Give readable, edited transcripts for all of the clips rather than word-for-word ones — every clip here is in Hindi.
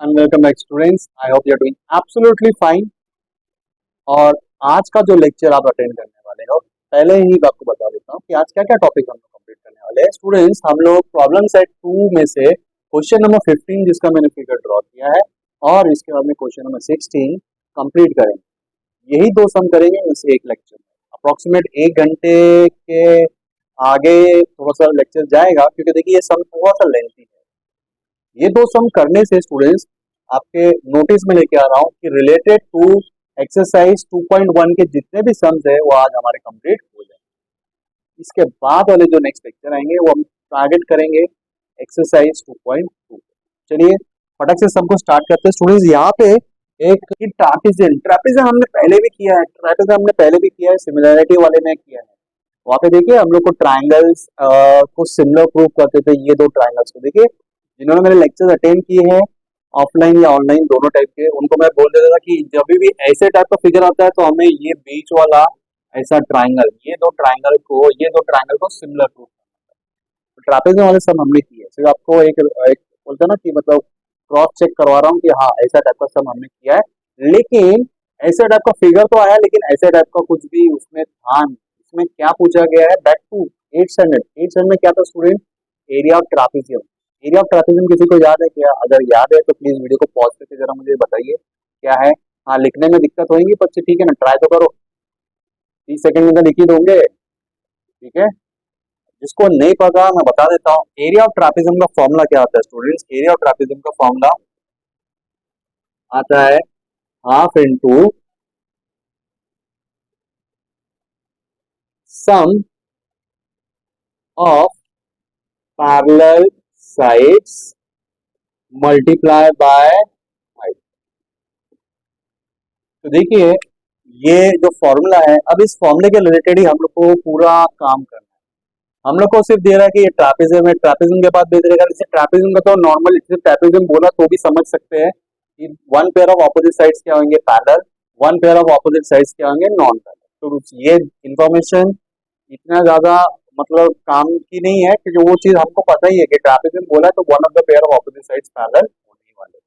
And welcome back students. I hope you are doing absolutely fine. और आज का जो लेक्चर आप अटेंड करने वाले हो, पहले ही आपको बता देता हूँ कि आज क्या क्या टॉपिक हम लोग कंप्लीट करने वाले हैं। स्टूडेंट्स, हम लोग प्रॉब्लम सेट 2 में से क्वेश्चन नंबर 15 जिसका मैंने फिगर ड्रॉ किया है और इसके बाद में क्वेश्चन नंबर 16 कंप्लीट करेंगे। यही दो सम करेंगे इस एक लेक्चर में। अप्रोक्सीमेट 1 घंटे के आगे थोड़ा सा लेक्चर जाएगा, क्योंकि देखिए ये सम थोड़ा सा लेंथी है। ये दो सम करने से स्टूडेंट्स आपके नोटिस में लेके आ रहा हूँ कि रिलेटेड टू एक्सरसाइज 2.1 के जितने भी सम्स है वो आज हमारे कंप्लीट हो जाएंगे। इसके बाद वाले जो नेक्स्ट लेक्चर आएंगे वो हम टारगेट करेंगे एक्सरसाइज 2.2। चलिए फटक से सबको स्टार्ट करते हैं। स्टूडेंट्स, यहाँ पे एक ट्रापेजियम ट्रापेजियम हमने पहले भी किया है, सिमिलैरिटी वाले में किया है। वहाँ पे देखिए हम लोग को ट्राइंगल्स को सिमिलर प्रूव करते थे। ये दो ट्राइंगल्स को देखिए, जिन्होंने मेरे लेक्चर अटेंड किए हैं ऑफलाइन या ऑनलाइन दोनों टाइप के, उनको मैं बोल देता था कि जब भी ऐसे टाइप का फिगर आता है तो हमें ये बीच वाला ऐसा ट्राइंगल, ये दो ट्राइंगल को सिमिलर प्रूव करना है। ट्रापेजियम वाले सब हमने किए। सिर्फ आपको एक बोलते हैं ना कि मतलब क्रॉस चेक करवा रहा हूँ कि हाँ ऐसा टाइप का सब हमने किया है। लेकिन ऐसा टाइप का फिगर तो आया, लेकिन ऐसे टाइप का कुछ भी उसमें था नहीं। इसमें क्या पूछा गया है, बैक टू 8 स्टैंडर्ड में क्या था student, area of trapezium. Area of trapezium किसी को याद है क्या? अगर याद है तो प्लीज वीडियो को पॉज करके जरा मुझे बताइए क्या है। हाँ, लिखने में दिक्कत होगी बच्चे, ठीक है ना, ट्राई तो करो, 30 सेकंड में तो लिख ही दोगे, ठीक है। जिसको नहीं पता मैं बता देता हूँ। एरिया ऑफ ट्रापेजियम का फॉर्मूला क्या होता है स्टूडेंट्स? एरिया ऑफ ट्रापेजियम का फॉर्मूला आता है half into sum of parallel sides multiply by height. तो देखिए ये जो फॉर्मूला है, अब इस फॉर्मूले के रिलेटेड ही हम लोग को पूरा काम करना है। हम लोग को सिर्फ दे रहा है कि ये ट्रापेजियम है, ट्रापेजियम के बाद दे देगा। जैसे ट्रापेजियम का तो नॉर्मल ट्रापेजियम बोला तो भी समझ सकते हैं कि one pair of opposite sides क्या होंगे, parallel, one pair of opposite sides क्या होंगे, नॉन पैरेलल। तो ये इंफॉर्मेशन इतना ज्यादा मतलब काम की नहीं है, क्योंकि वो चीज हमको पता ही है कि ट्रापेजियम बोला है तो one of the pair of opposite sides parallel होने ही वाले।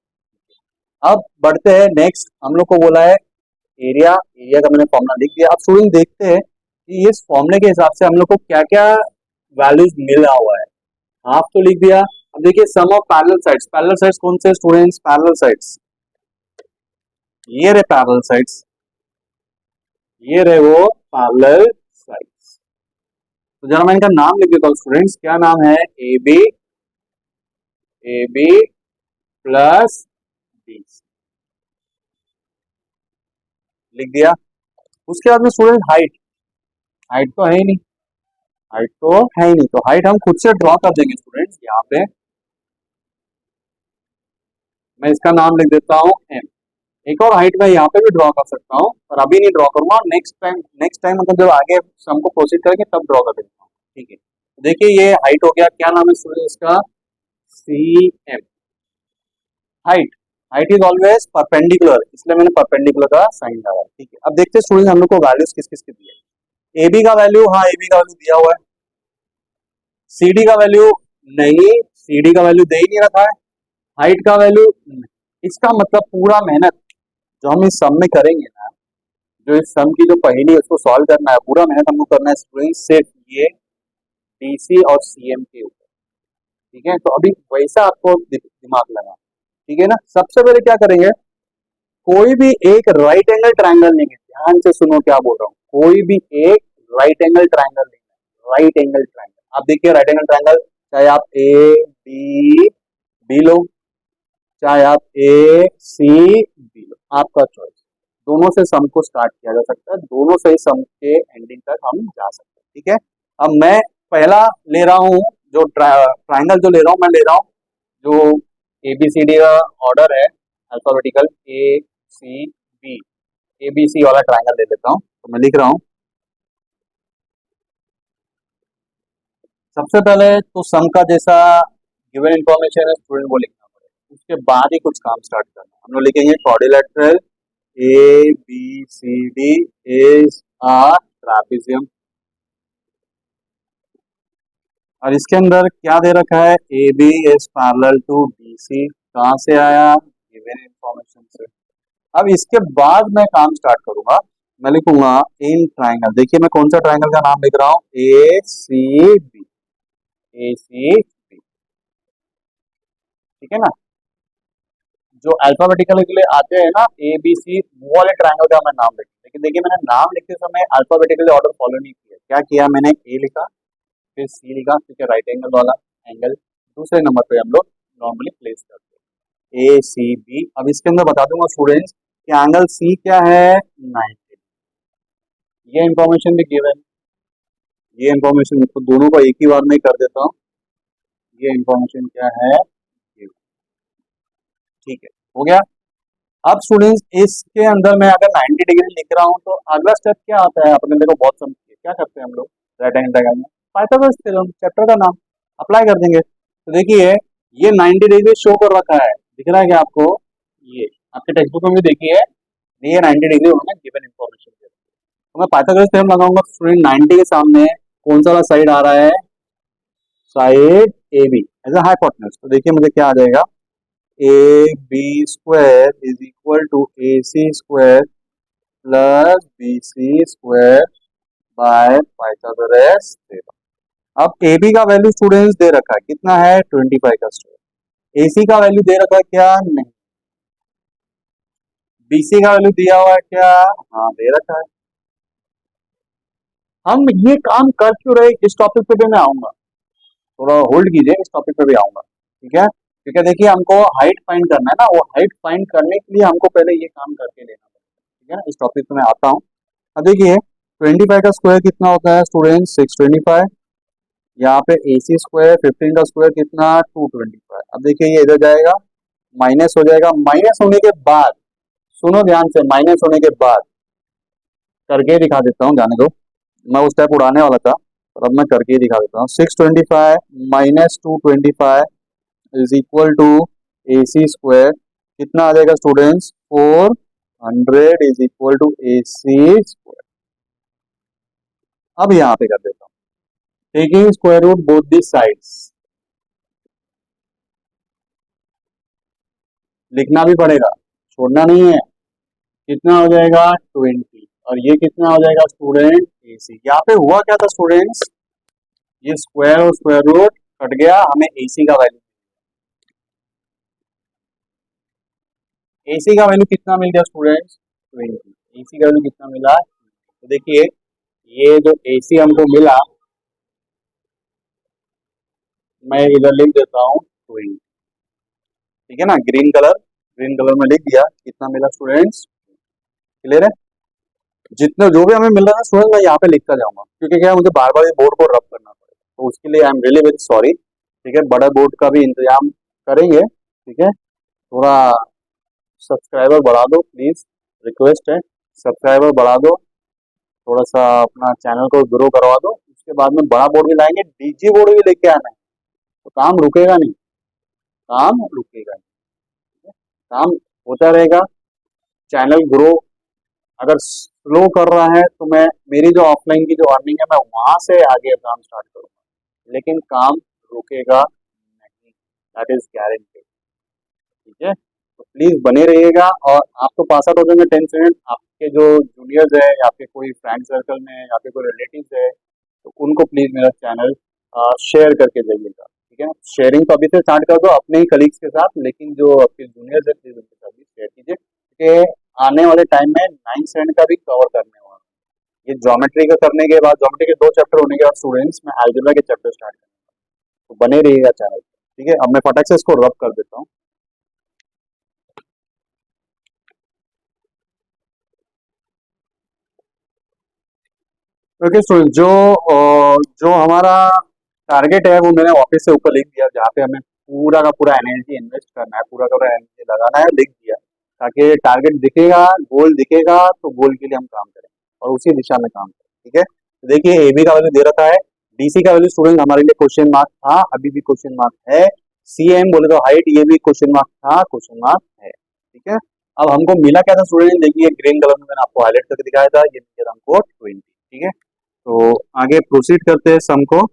अब बढ़ते हैं नेक्स्ट। हम लोग को बोला है एरिया, एरिया का मैंने फॉर्मूला लिख दिया। अब स्टूडेंट देखते हैं कि इस फॉर्मूले के हिसाब से हम लोग को क्या क्या वैल्यूज मिला हुआ है। हाफ तो लिख दिया। अब देखिए सम ऑफ पैरेलल साइड्स कौन से स्टूडेंट्स? पैरेलल साइड्स, ये रहे पैरेलल साइड्स, ये रहे वो पैरेलल साइड्स। तो जरा मैं इनका नाम लिख देता हूँ स्टूडेंट्स। क्या नाम है? A B, A B plus B, लिख दिया। उसके बाद में स्टूडेंट हाइट, हाइट तो है ही नहीं, हाइट तो है ही नहीं, तो हाइट हम खुद से ड्रॉ कर देंगे स्टूडेंट्स। यहाँ पे मैं इसका नाम लिख देता हूँ एम। एक और हाइट मैं यहाँ पे भी ड्रॉ कर सकता हूँ, पर अभी नहीं ड्रॉ करूंगा। नेक्स्ट टाइम मतलब जब आगे हमको प्रोसीड करेंगे तब ड्रॉ कर देता हूँ, ठीक है। तो देखिए ये हाइट हो गया। क्या नाम है स्टूडेंट इसका? C M. Height, height is always perpendicular, इसलिए मैंने परपेंडिकुलर का साइन डाला, ठीक है। अब देखते हैं स्टूडेंट हम लोग को वैल्यूज किस किस के दिए। ए बी का वैल्यू, हाँ ए बी का वैल्यू दिया हुआ है। सी डी का वैल्यू नहीं, सी डी का वैल्यू दे ही नहीं रखा है। हाइट का वैल्यू, इसका मतलब पूरा मेहनत जो हम इस सम में करेंगे ना, जो इस सम की जो पहेली है उसको सॉल्व करना है, पूरा मेहनत हमको करना है स्टूडेंट सिर्फ ये डीसी और सीएम के ऊपर, ठीक है। तो अभी वैसा आपको दिमाग लगा, ठीक है ना। सबसे पहले क्या करेंगे, कोई भी एक राइट एंगल ट्राइंगल लेंगे। ध्यान से सुनो क्या बोल रहा हूँ। कोई भी एक राइट एंगल ट्राइंगल लेंगे, राइट एंगल ट्राइंगल। आप देखिए राइट एंगल ट्राइंगल, चाहे आप ए बी बी लो, चाहे आप ए सी बी लो, आपका चॉइस। दोनों से सम को स्टार्ट किया जा सकता है, दोनों से ही सम के एंडिंग तक हम जा सकते हैं, ठीक है। अब मैं पहला ले रहा हूँ, जो ट्राइंगल जो ले रहा हूँ, मैं ले रहा हूँ जो ABCD का ऑर्डर है अल्फाबेटिकल, ACB, ABC वाला ट्राइंगल ले लेता हूँ। तो मैं लिख रहा हूँ सबसे पहले तो सम का जैसा गिवन इंफॉर्मेशन है स्टूडेंट वो लिखना पड़ेगा, उसके बाद ही कुछ काम स्टार्ट करना। हम लोग लिखेंगे quadrilateral ABCD is a trapezium, और इसके अंदर क्या दे रखा है? AB is parallel to BC। कहाँ से आया? गिवन इंफॉर्मेशन से। अब इसके बाद मैं काम स्टार्ट करूंगा, मैं लिखूंगा इन ट्राइंगल। देखिए मैं कौन सा ट्राइंगल का नाम लिख रहा हूँ, ए सी बी, ए सी बी, ठीक है ना। जो अल्फाबेटिकली आते हैं ना ए बी सी, वो वाले ट्राइंगल का मैं नाम लिखूँ। लेकिन देखिए मैंने नाम लिखते समय अल्फाबेटिकली ऑर्डर फॉलो नहीं किया। क्या किया मैंने, ए लिखा, फिर सी लिखा, ठीक है, राइट एंगल वाला एंगल दूसरे नंबर पे हम लोग नॉर्मली प्लेस करते हैं, ए सी बी। अब इसके अंदर बता दूंगा स्टूडेंट्स कि एंगल सी क्या है, 90। ये इंफॉर्मेशन भी गिवन, ये इंफॉर्मेशन तो दोनों को एक ही बार में कर देता हूँ। ये इंफॉर्मेशन क्या है, ठीक है, हो गया। अब स्टूडेंट्स इसके अंदर मैं अगर 90 डिग्री लिख रहा हूँ तो अगला स्टेप क्या आता है, अपने देखो बहुत समझिए क्या करते हैं हम लोग राइट एंगल ट्रायंगल में, पाइथागोरस थ्योरम, चैप्टर का नाम अप्लाई कर देंगे। तो देखिए ये 90 डिग्री शो कर रखा है, दिख रहा है क्या आपको, ये आपके टेक्स्ट बुक में भी देखिए, ये 90 डिग्री उन्होंने गिवन इन्फॉर्मेशन दिया। तो मैं पाइथागोरस थ्योरम लगाऊंगा, स्टूडेंट 90 के सामने कौन सा वाला साइड आ रहा है, side A B as a hypotenuse. तो देखिए मुझे क्या आ जाएगा, A B square is equal to A C square plus B C square by Pythagoras theorem. अब ए बी का वैल्यू स्टूडेंट्स दे रखा है, कितना है 25 का स्क्वायर। ए सी का वैल्यू दे रखा है क्या, नहीं। बी सी का वैल्यू दिया हुआ है क्या, हाँ दे रखा है। हम ये काम कर क्यों रहे, इस टॉपिक पे भी मैं आऊंगा, थोड़ा होल्ड कीजिए, इस टॉपिक पे भी आऊंगा, ठीक है। क्योंकि देखिए हमको हाइट फाइंड करना है ना, वो हाइट फाइंड करने के लिए हमको पहले ये काम करके लेना पड़ेगा, ठीक है ना। इस टॉपिक पे मैं आता हूँ। अब देखिए 25 का स्क्वायर कितना होता है स्टूडेंट, 625। यहाँ पे ए सी स्क्वायर 15 का स्क्वायर कितना, 225। अब देखिए ये इधर जाएगा, माइनस हो जाएगा, माइनस होने के बाद, सुनो ध्यान से, माइनस होने के बाद करके दिखा देता हूँ, जाने दो, मैं उस टाइप उड़ाने वाला था और अब मैं करके ही दिखा देता हूँ। 625 minus 225 is equal to A C square, कितना आ जाएगा students, 400 is equal to A C square. अब यहाँ पे कर देता हूँ, taking square root both the sides, लिखना भी पड़ेगा, छोड़ना नहीं है। कितना हो जाएगा 20, और ये कितना हो जाएगा स्टूडेंट, ए सी। यहाँ पे हुआ क्या था स्टूडेंट्स, ये स्क्वायर और स्क्वायर रूट कट गया, हमें ए सी का वैल्यू, ए सी का वैल्यू कितना मिल गया स्टूडेंट्स, 20। ए सी का वैल्यू कितना मिला, तो देखिए ये जो ए सी हमको मिला, मैं इधर लिख देता हूँ 20, ठीक है ना, ग्रीन कलर में लिख दिया, कितना मिला स्टूडेंट्स, क्लियर है। जितने जो भी हमें मिल रहा है स्टूडेंट मैं यहाँ पे लिखता जाऊंगा, क्योंकि क्या है, मुझे बार बार बोर्ड को रब करना पड़ेगा, तो उसके लिए I am really very sorry, ठीक है। बड़ा बोर्ड का भी इंतजाम करेंगे, ठीक है। थोड़ा सब्सक्राइबर बढ़ा दो प्लीज, रिक्वेस्ट है, सब्सक्राइबर बढ़ा दो, थोड़ा सा अपना चैनल को ग्रो करवा दो। उसके बाद में बड़ा बोर्ड भी लाएंगे, डीजी बोर्ड भी लेके आना है, तो काम रुकेगा नहीं, काम रुकेगा नहीं, ठीक है? काम होता रहेगा, चैनल ग्रो अगर स्लो कर रहा है तो मैं, मेरी जो ऑफलाइन की जो अर्निंग है मैं वहां से आगे काम स्टार्ट करूंगा, लेकिन काम रुकेगा नहीं, दैट इज गारंटी, ठीक है। तो प्लीज बने रहिएगा, और आप तो पास आउट हो जाएंगे 10 मिनट, आपके जो जूनियर्स है या फिर कोई फ्रेंड सर्कल में या फिर कोई रिलेटिव है, तो उनको प्लीज मेरा चैनल शेयर करके जाइएगा, ठीक है। शेयरिंग तो अभी से स्टार्ट कर दो अपने ही कलीग्स के साथ, लेकिन जो आपके जूनियर्स है प्लीज उनके साथ भी शेयर कीजिए, क्योंकि आने वाले टाइम में 9 स्टैंड का भी कवर करने वाला हूं। ये ज्योमेट्री का करने के बाद, ज्योमेट्री के 2 चैप्टर होने के बाद स्टूडेंट्स मैं अलजेब्रा के चैप्टर स्टार्ट करूंगा, तो बने रहिएगा चैनल, ठीक है। अब मैं फटाक से इसको रब कर देता हूँ। ओके स्टूडेंट, जो हमारा टारगेट है वो मैंने ऑफिस से ऊपर लिख दिया, जहाँ पे हमें पूरा का पूरा एनर्जी इन्वेस्ट करना है, पूरा का पूरा एनर्जी लगाना है, लिख दिया, ताकि टारगेट दिखेगा, गोल दिखेगा, तो गोल के लिए हम काम करें और उसी दिशा में काम करें, ठीक है। तो देखिए ए बी का वैल्यू दे रखा है, डीसी का वैल्यू स्टूडेंट हमारे लिए क्वेश्चन मार्क था, अभी भी क्वेश्चन मार्क है, सी एम बोले तो हाइट, ये भी क्वेश्चन मार्क था, क्वेश्चन मार्क है, ठीक है। अब हमको मिला क्या था स्टूडेंट, देखिए ग्रीन कलर में मैंने आपको हाईलाइट करके दिखाया था, ये मिला था हमको 20, ठीक है। तो आगे प्रोसीड करते हैं सम को।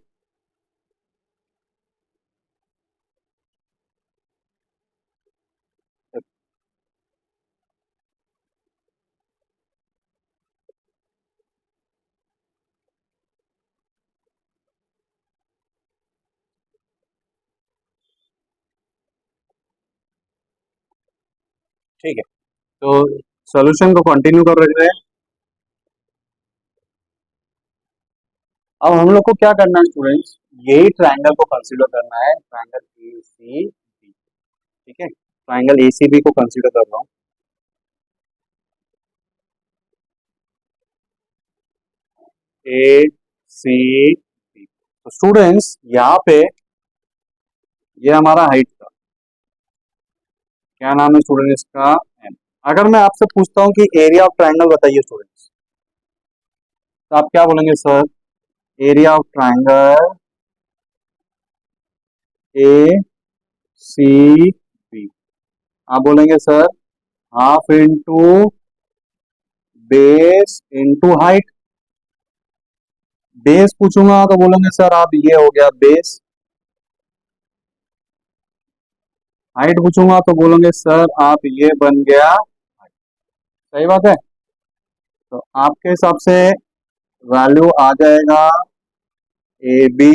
ठीक है, तो सॉल्यूशन को कंटिन्यू कर रहे हैं। अब हम लोग को क्या करना है स्टूडेंट्स, यही ट्रायंगल को कंसीडर करना है, ट्रायंगल ए सी बी। ठीक है, ट्रायंगल ए सी बी को कंसीडर कर रहा हूँ। ए सी बी, तो स्टूडेंट्स यहाँ पे ये हमारा हाइट का क्या नाम है स्टूडेंट, इसका एन। अगर मैं आपसे पूछता हूँ कि एरिया ऑफ ट्रायंगल बताइए स्टूडेंट्स, तो आप क्या बोलेंगे sir? Area of triangle A C B, आप बोलेंगे sir half into base into height. Base पूछूंगा तो बोलेंगे सर आप ये हो गया बेस। हाइट पूछूंगा तो बोलेंगे सर आप ये बन गया height। सही बात है, तो आपके हिसाब से वैल्यू आ जाएगा A B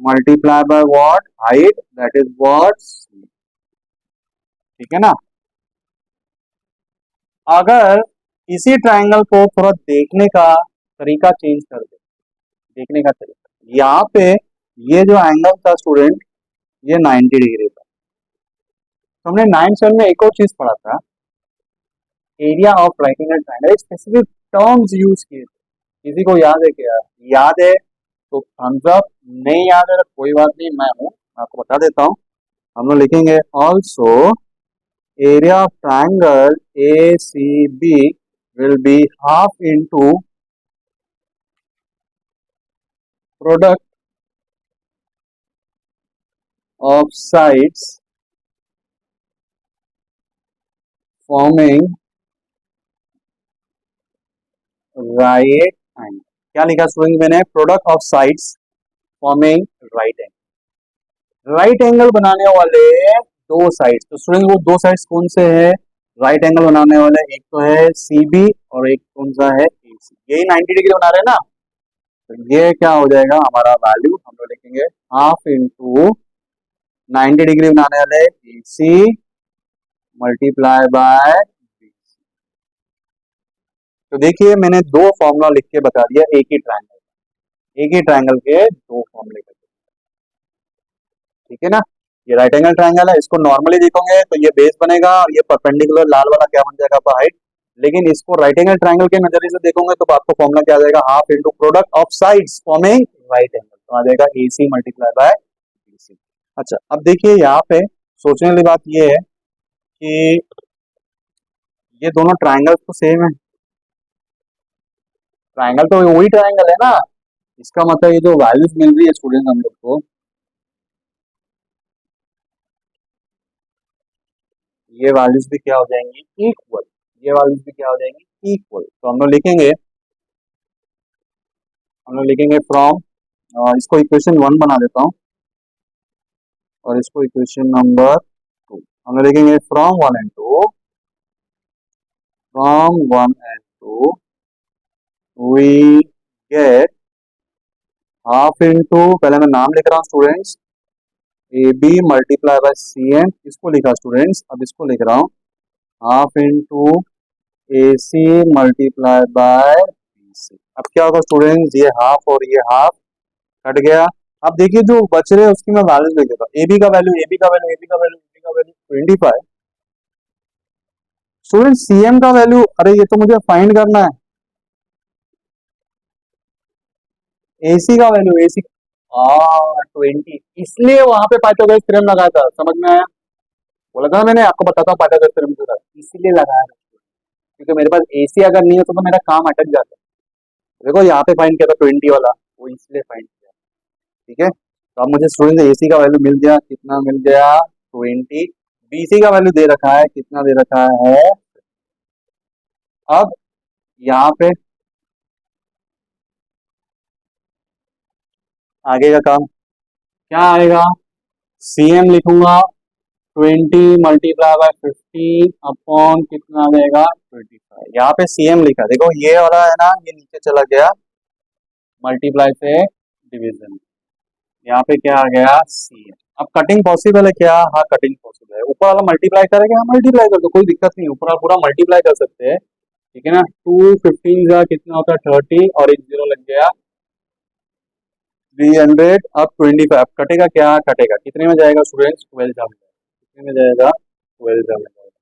multiply by what, height, that is what. ठीक है ना। अगर इसी ट्रायंगल को थोड़ा देखने का तरीका चेंज कर दे, देखने का तरीका, यहाँ पे ये जो एंगल था स्टूडेंट, ये 90 डिग्री था। तो हमने 9 में एक और चीज पढ़ा था, area of writing and triangle, specific terms use किए थे। किसी को याद है क्या? याद है तो थम्स अप, नहीं याद है तो कोई बात नहीं, मैं हूँ, मैं आपको बता देता हूँ। हम लोग लिखेंगे also area of triangle A C B will be half into product of sides forming right angle. क्या लिखा स्टूडेंट मैंने? Product of sides forming right angle. Right angle बनाने वाले दो साइड्स, तो स्टूडेंट वो दो साइड्स कौन से हैं राइट एंगल बनाने वाले? एक तो है सी बी और एक कौन सा है ए सी। यही 90 डिग्री बना रहे हैं ना, तो ये क्या हो जाएगा हमारा वैल्यू, हम लोग लिखेंगे हाफ इंटू 90 डिग्री बनाने वाले ए सी मल्टीप्लाई बाय। तो देखिए मैंने दो फॉर्मूला लिख के बता दिया एक ही ट्रायंगल के दो फॉर्मूले का। ठीक है ना, ये राइट एंगल ट्रायंगल है, इसको नॉर्मली देखोगे तो ये बेस बनेगा और ये परपेंडिकुलर लाल वाला क्या बन जाएगा आपका हाइट। लेकिन इसको राइट एंगल ट्रायंगल के नजरिए से देखोगे तो आपको फॉर्मूला क्या आ जाएगा, half into product of sides forming right angle, तो आ जाएगा ए सी मल्टीप्लाई बाय बी सी। अच्छा अब देखिए यहाँ पे सोचने वाली बात ये है कि ये दोनों ट्रायंगल तो सेम है, ट्रायंगल तो वही ट्रायंगल है ना। इसका मतलब ये जो वैल्यूज मिल रही है स्टूडेंट हम लोग को, ये वैल्यूज भी क्या हो जाएंगी इक्वल, ये वैल्यूज भी क्या हो जाएंगी इक्वल। तो हम लोग लिखेंगे फ्रॉम, इसको इक्वेशन 1 बना देता हूँ और इसको इक्वेशन नंबर 2। हम लोग लिखेंगे from 1 and 2 we get half into, पहले मैं नाम लिख रहा हूँ students, A B multiply by C N, इसको लिखा स्टूडेंट्स, अब इसको लिख रहा हूँ half into A C multiply by B C. अब क्या होगा स्टूडेंट्स, ये हाफ और ये हाफ कट गया। अब देखिए जो बच रहे हैं उसकी मैं वैल्यू लिख देता हूँ, ए बी का वैल्यू, ए बी का वैल्यू, ए बी का वैल्यू, ए बी का वैल्यू 25। स्टूडेंट सी एम का वैल्यू, अरे ये तो मुझे फाइंड करना है, एसी का वैल्यू, एसी 20, इसलिए वहां पे पाइथागोरस थ्योरम लगाया था, समझ में आया? बोला था मैंने आपको, बताता हूँ पाइथागोरस थ्योरम क्यों था, इसीलिए लगाया था, क्योंकि मेरे पास एसी अगर नहीं होता तो मेरा काम अटक जाता। देखो यहाँ पे फाइंड किया था 20 वाला, वो इसलिए फाइंड किया। ठीक है, तो अब मुझे स्टूडेंट एसी का वैल्यू मिल गया, कितना मिल गया 20। बीसी का वैल्यू दे रखा है, कितना दे रखा है। अब यहाँ पे आगे का काम क्या आएगा, सी एम लिखूंगा 20 मल्टीप्लाई बाय 15 अपॉन कितना आ जाएगा 25। यहाँ पे सी एम लिखा, देखो ये वाला है ना, ये नीचे चला गया मल्टीप्लाई से डिवीजन, यहाँ पे क्या आ गया सी एम। अब कटिंग पॉसिबल है क्या? हाँ कटिंग पॉसिबल है, ऊपर वाला मल्टीप्लाई करेंगे, हम मल्टीप्लाई कर दो, कोई दिक्कत नहीं, ऊपर वाला पूरा मल्टीप्लाई कर सकते हैं, ठीक है ना। 215 का कितना होता है 30, और एक जीरो लग गया 300, अब 25 कटेगा, क्या कटेगा, कितने में जाएगा स्टूडेंट्स, 12 जा में जाएगा, कितने में जाएगा 12 जा में जाएगा,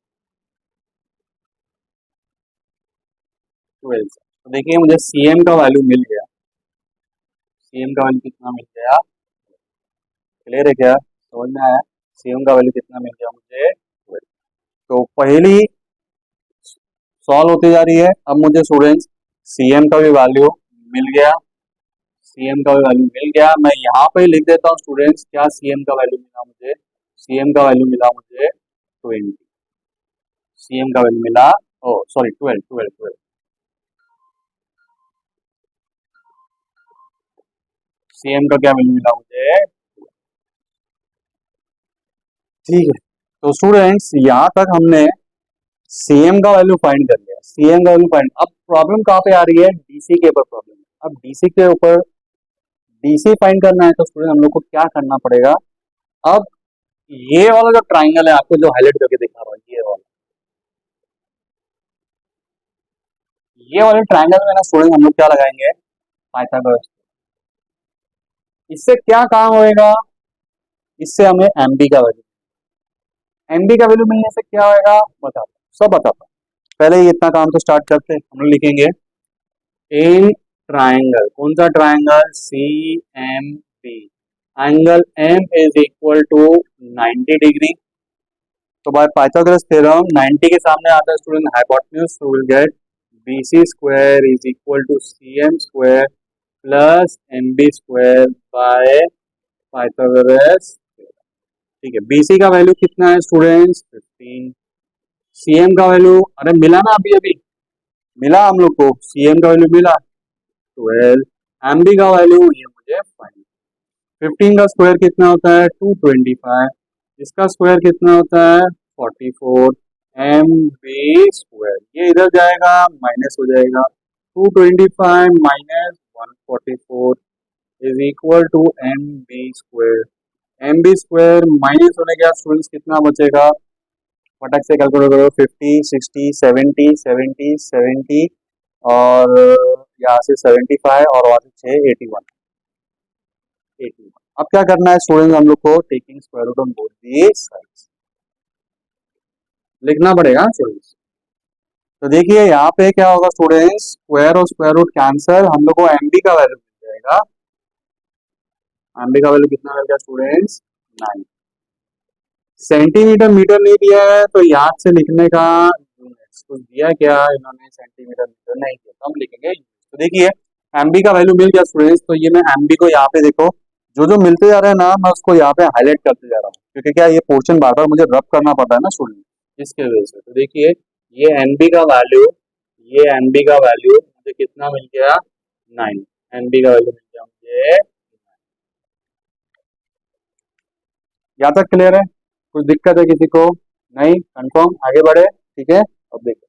12। तो देखिए मुझे सीएम का वैल्यू मिल गया, सीएम का वैल्यू कितना मिल गया, क्लियर है क्या, समझ में आया, सीएम का वैल्यू कितना मिल गया मुझे 12। तो पहली सॉल्व होती जा रही है, अब मुझे स्टूडेंट्स सीएम का भी वैल्यू मिल गया, सीएम का भी वैल्यू मिल गया, मैं यहाँ पे ही लिख देता हूँ स्टूडेंट्स, क्या सीएम का वैल्यू मिला मुझे, सीएम का वैल्यू मिला मुझे 20, सीएम का वैल्यू मिला, ओ सॉरी 12, 12, 12, सीएम का क्या वैल्यू मिला मुझे, ठीक है। तो स्टूडेंट्स यहाँ तक हमने सीएम का वैल्यू फाइंड कर लिया, सीएम का वैल्यू फाइंड, अब प्रॉब्लम कहाँ पे आ रही है, डीसी के ऊपर प्रॉब्लम है, अब डीसी के ऊपर डीसी फाइंड करना है, तो स्टूडेंट हम लोग को क्या करना पड़ेगा, अब ये वाला जो ट्राइंगल है आपको जो हाईलाइट करके दिखा रहा हूँ, ये वाले ट्राइंगल में ना स्टूडेंट हम लोग क्या लगाएंगे, पाइथागोरस। इससे क्या काम होएगा, इससे हमें एमबी का वैल्यू, एमबी का वैल्यू मिलने से क्या होएगा बताता हूँ, सब बताता हूँ, पहले ये इतना काम तो स्टार्ट करते हैं, हम लोग लिखेंगे इन ट्राइंगल, कौन सा triangle, C M B, angle M is equal to 90 degree, तो बाय पाइथागोरस थ्योरम 90 के सामने आता है student hypotenuse, so will get BC square is equal to CM square plus MB square by Pythagoras, ठीक है। BC का वैल्यू कितना है स्टूडेंट्स 15, CM का वैल्यू अरे मिला ना अभी अभी मिला हम लोग को, CM का वैल्यू मिला 12, MB का वैल्यू ये मुझे फाइंड, 15 का स्क्वायर कितना होता है 225, इसका स्क्वायर कितना होता है 44, एम बी स्क्वायर ये इधर जाएगा माइनस हो जाएगा, 225 minus 144 is equal to M B square, M B square minus होने के बाद स्टूडेंट्स कितना बचेगा, फटक से कैलकुलेट करो, 50 60 70 70 70 और यहाँ से 75 और वहाँ से 6 81, 81। अब क्या करना है स्टूडेंट्स हम लोग को, taking square root on both the sides लिखना पड़ेगा स्टूडेंट्स। तो देखिए यहाँ पे क्या होगा स्टूडेंट्स, स्क्वायर और स्क्वायर रूट कैंसर, हम लोग को एमबी का वैल्यू मिल जाएगा, एमबी का वैल्यू कितना मिल गया स्टूडेंट्स 9, सेंटीमीटर मीटर नहीं दिया है तो याद से लिखने का यूनिट्स कुछ दिया क्या इन्होंने, सेंटीमीटर मीटर नहीं दिया, तो हम लिखेंगे। तो देखिए एमबी का वैल्यू मिल गया स्टूडेंट्स, तो ये मैं एमबी को यहाँ पे देखो जो जो मिलते जा रहे हैं ना मैं उसको यहाँ पे हाईलाइट करते जा रहा हूँ, क्योंकि क्या ये पोर्शन बार बार मुझे रब करना पड़ता है ना स्टूडेंट, इसके वजह से। तो देखिए ये एमबी का वैल्यू, ये एमबी का वैल्यू मुझे कितना मिल गया 9, एमबी का वैल्यू मिल गया मुझे, यहाँ तक क्लियर है, कुछ दिक्कत है किसी को, नहीं, कंफर्म, आगे बढ़े, ठीक है। अब देखो,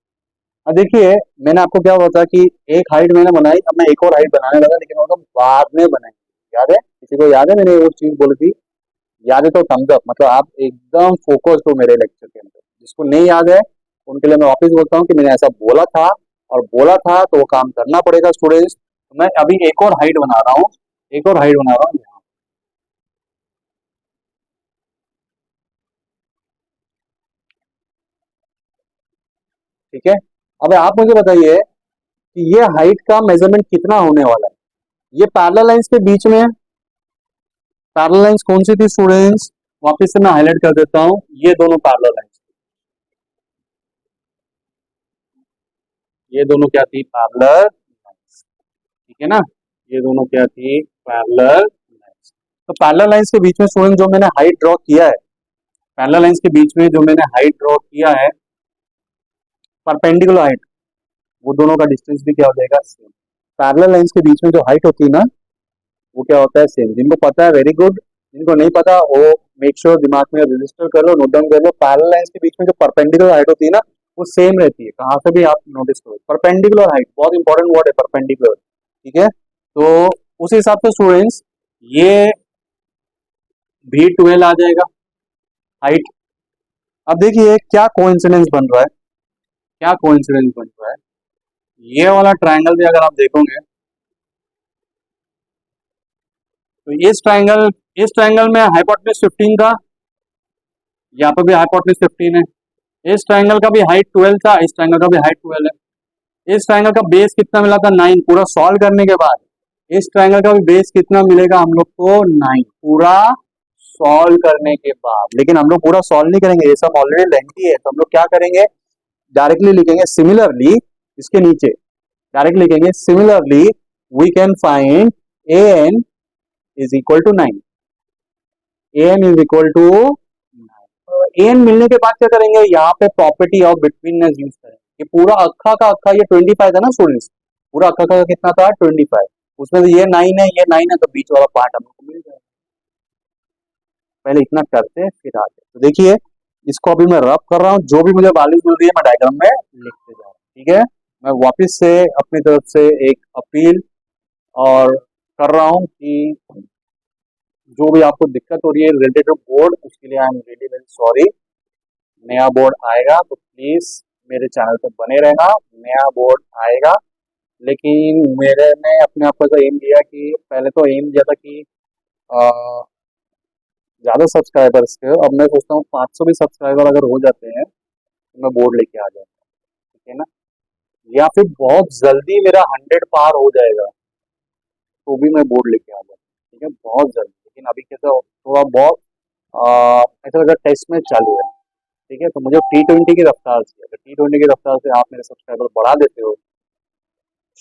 अब देखिए मैंने आपको क्या बताया कि एक हाइट मैंने बनाई, अब मैं एक और हाइट बनाने लगा, लेकिन वो तो बाद में बनाई, याद है किसी को, याद है मैंने वो चीज बोली थी, याद है तो थम्स अप, मतलब आप एकदम फोकस्ड हो मेरे लेक्चर के अंदर, जिसको नहीं याद है उनके लिए मैं वापस बोलता हूँ कि मैंने ऐसा बोला था, और बोला था तो वो काम करना पड़ेगा स्टूडेंट्स। तो मैं अभी एक और हाइट बना रहा हूँ, एक और हाइट बना रहा हूँ यहाँ, ठीक है। अब आप मुझे बताइए कि ये हाइट का मेजरमेंट कितना होने वाला है, ये पैरेलल लाइंस के बीच में, पैरेलल लाइंस कौन सी थी स्टूडेंट्स, वापस से मैं हाईलाइट कर देता हूँ, ये दोनों पैरेलल लाइंस, ये दोनों क्या थी पैरेलल लाइंस, ठीक है ना, ये दोनों क्या थी पैरेलल लाइंस। तो पैरेलल लाइंस के बीच में स्टूडेंट जो मैंने हाइट ड्रॉ किया है, पैरेलल लाइंस के बीच में जो मैंने हाइट ड्रॉ किया है, परपेंडिकुलर हाइट, वो दोनों का डिस्टेंस भी क्या हो जाएगा सेम, पैरेलल लाइंस के बीच में जो हाइट होती है ना वो क्या होता है सेम, जिनको पता है वेरी गुड, जिनको नहीं पता वो मेक श्योर दिमाग में रजिस्टर कर लो, नोट डाउन कर लो, पैरेलल लाइंस के बीच में जो परपेंडिकुलर हाइट होती है ना वो सेम रहती है, कहाँ से भी आप नोटिस करो, परपेंडिकुलर हाइट बहुत इंपॉर्टेंट वर्ड है परपेंडिकुलर, ठीक है। तो उस हिसाब से स्टूडेंट्स ये भी 12 आ जाएगा हाइट, अब देखिए क्या कोइंसिडेंस बन रहा है, क्या कोइंसिडेंस बन रहा है। ये वाला ट्रायंगल भी अगर आप देखोगे तो इस ट्रायंगल में हाइपोटेन्यूज 15 था, यहाँ पे भी हाइपोटेन्यूज 15 है। इस ट्रायंगल का भी हाइट 12 था, इस ट्रायंगल का भी हाइट 12 है। इस ट्रायंगल का बेस कितना मिला था? 9। पूरा सॉल्व करने के बाद इस ट्रायंगल का भी बेस कितना मिलेगा हम लोग को? 9 पूरा सॉल्व करने के बाद। लेकिन हम लोग पूरा सॉल्व नहीं करेंगे, ये सब ऑलरेडी लेंथी है, तो हम लोग क्या करेंगे, डायरेक्टली लिखेंगे सिमिलरली, इसके नीचे डायरेक्ट लिखेंगे similarly we can find A N is equal to 9। A N is equal to N मिलने के बाद क्या करेंगे, यहाँ पे प्रॉपर्टी ऑफ बिटवीननेस यूज करेंगे। ये पूरा अक्खा का अक्खा, ये 25 था ना स्टूडेंट्स, पूरा अक्खा का कितना था? 25। उसमें से ये 9 है, ये 9 है, तो बीच वाला पार्ट हम लोग को मिल जाएगा। पहले इतना करते हैं फिर आगे। तो देखिए इसको अभी मैं रब कर रहा हूँ, जो भी मुझे वैल्यूज मिल रही है मैं डायग्राम में लिखते जा रहा हूँ। ठीक है, मैं वापस से अपनी तरफ से एक अपील और कर रहा हूँ कि जो भी आपको दिक्कत हो रही है रिलेटेड टू बोर्ड, उसके लिए I am really very sorry. नया बोर्ड आएगा तो प्लीज मेरे चैनल पर बने रहना, नया बोर्ड आएगा। लेकिन मेरे ने अपने आप को एम दिया कि पहले तो एम दिया था कि ज्यादा सब्सक्राइबर्स थे, अब मैं सोचता हूँ 500 भी सब्सक्राइबर अगर हो जाते हैं तो मैं बोर्ड लेके आ जाऊंगा। ठीक है ना, या फिर बहुत जल्दी मेरा 100 पार हो जाएगा तो भी मैं बोर्ड लेके आ जाऊंगा। ठीक है, बहुत जल्दी। लेकिन अभी कैसा थोड़ा बहुत ऐसा लगा टेस्ट में चालू है। ठीक है, तो मुझे T20 की रफ्तार से, अगर T20 की रफ्तार से आप मेरे सब्सक्राइबर बढ़ा देते हो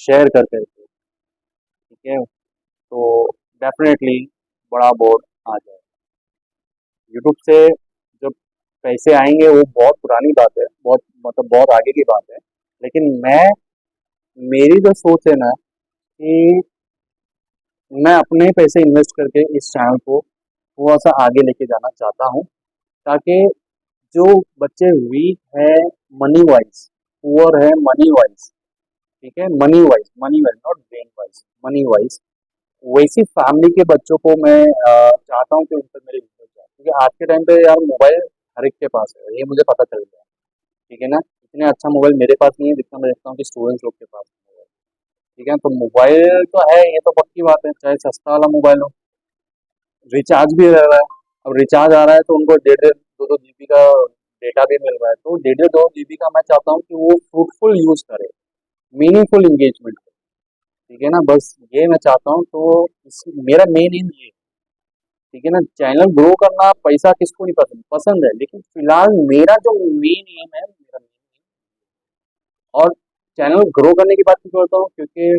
शेयर करते हो, ठीक है, तो डेफिनेटली बड़ा बोर्ड आ जाएगा। यूट्यूब से जब पैसे आएंगे वो बहुत पुरानी बात है, बहुत मतलब बहुत आगे की बात है। लेकिन मेरी जो सोच है ना कि मैं अपने पैसे इन्वेस्ट करके इस चैनल को थोड़ा सा आगे लेके जाना चाहता हूँ, ताकि जो बच्चे वीक है मनी वाइज, पुअर है मनी वाइज, ठीक है, money wise not brain wise, money wise, वैसी फैमिली के बच्चों को मैं चाहता हूँ कि उन तक मेरी वीडियो जाए। क्योंकि आज के टाइम पे यार मोबाइल हर एक के पास है, ये मुझे पता चल गया। ठीक है ना, इतने अच्छा मोबाइल मेरे पास नहीं है जितना मैं देखता हूँ कि स्टूडेंट्स लोग के पास है। ठीक है, तो मोबाइल तो है, ये तो पक्की बात है, चाहे सस्ता वाला मोबाइल हो, रिचार्ज भी रह रहा है। अब रिचार्ज आ रहा है तो उनको 1.5 2 2 GB का डेटा भी मिल रहा है, तो 1.5 2 GB का मैं चाहता हूँ कि वो फ्रूटफुल यूज करे, मीनिंगफुल इंगेजमेंट। ठीक है ना, बस ये मैं चाहता हूँ, तो मेरा मेन एम ये है। ठीक है ना, चैनल ग्रो करना पैसा किसको नहीं पसंद, पसंद है, लेकिन फिलहाल मेरा जो मेन एम है, मेरा और चैनल ग्रो करने की बात क्यों करता हूँ, क्योंकि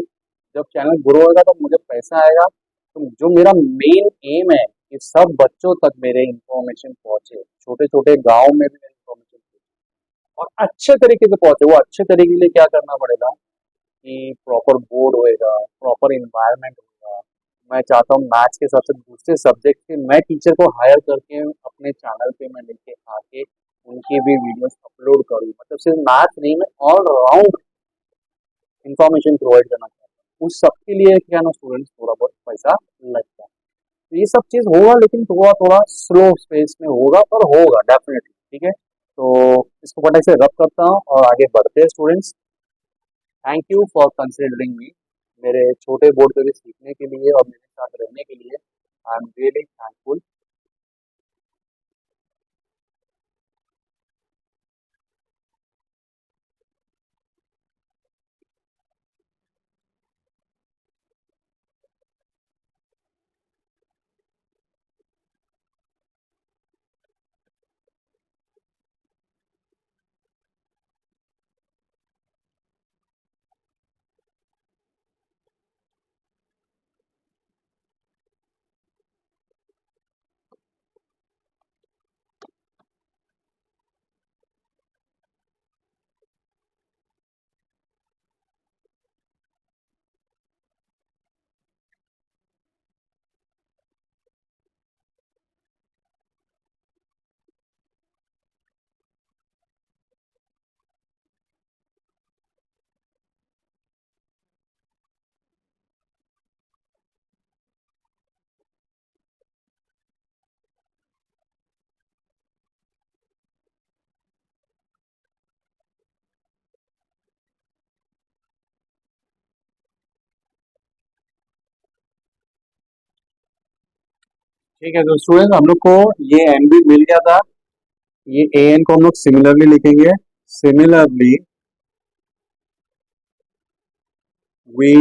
जब चैनल ग्रो होगा तो मुझे पैसा आएगा, तो जो मेरा मेन एम है कि सब बच्चों तक मेरे इंफॉर्मेशन पहुंचे, छोटे छोटे गांव में भी मेरी इंफॉर्मेशन पहुंचे और अच्छे तरीके से पहुंचे। वो अच्छे तरीके के लिए क्या करना पड़ेगा कि प्रॉपर बोर्ड होएगा, प्रॉपर इन्वायरमेंट होगा। मैं चाहता हूँ मैथ्स के साथ साथ दूसरे सब्जेक्ट के मैं टीचर को हायर करके अपने चैनल पे मैं लेके आके उनकी भी वीडियोस अपलोड करूँ, मतलब सिर्फ मैथ नहीं, मैं ऑल राउंड इंफॉर्मेशन प्रोवाइड करना चाहता हूँ। उस सबके लिए क्या ना स्टूडेंट्स थोड़ा बहुत पैसा लगता है, तो ये सब चीज होगा, लेकिन थोड़ा थोड़ा स्लो स्पेस में होगा, पर होगा डेफिनेटली। ठीक है, तो इसको फटाक से रब करता हूँ और आगे बढ़ते हैं students. Thank you for considering me, मेरे छोटे बोर्ड पे भी सीखने के लिए और मेरे साथ रहने के लिए आई एम रियली थैंकफुल। ठीक है, तो स्टूडेंट हम लोग को ये एन भी मिल गया था, ये ए एन को हम लोग सिमिलरली लिखेंगे। सिमिलरली वी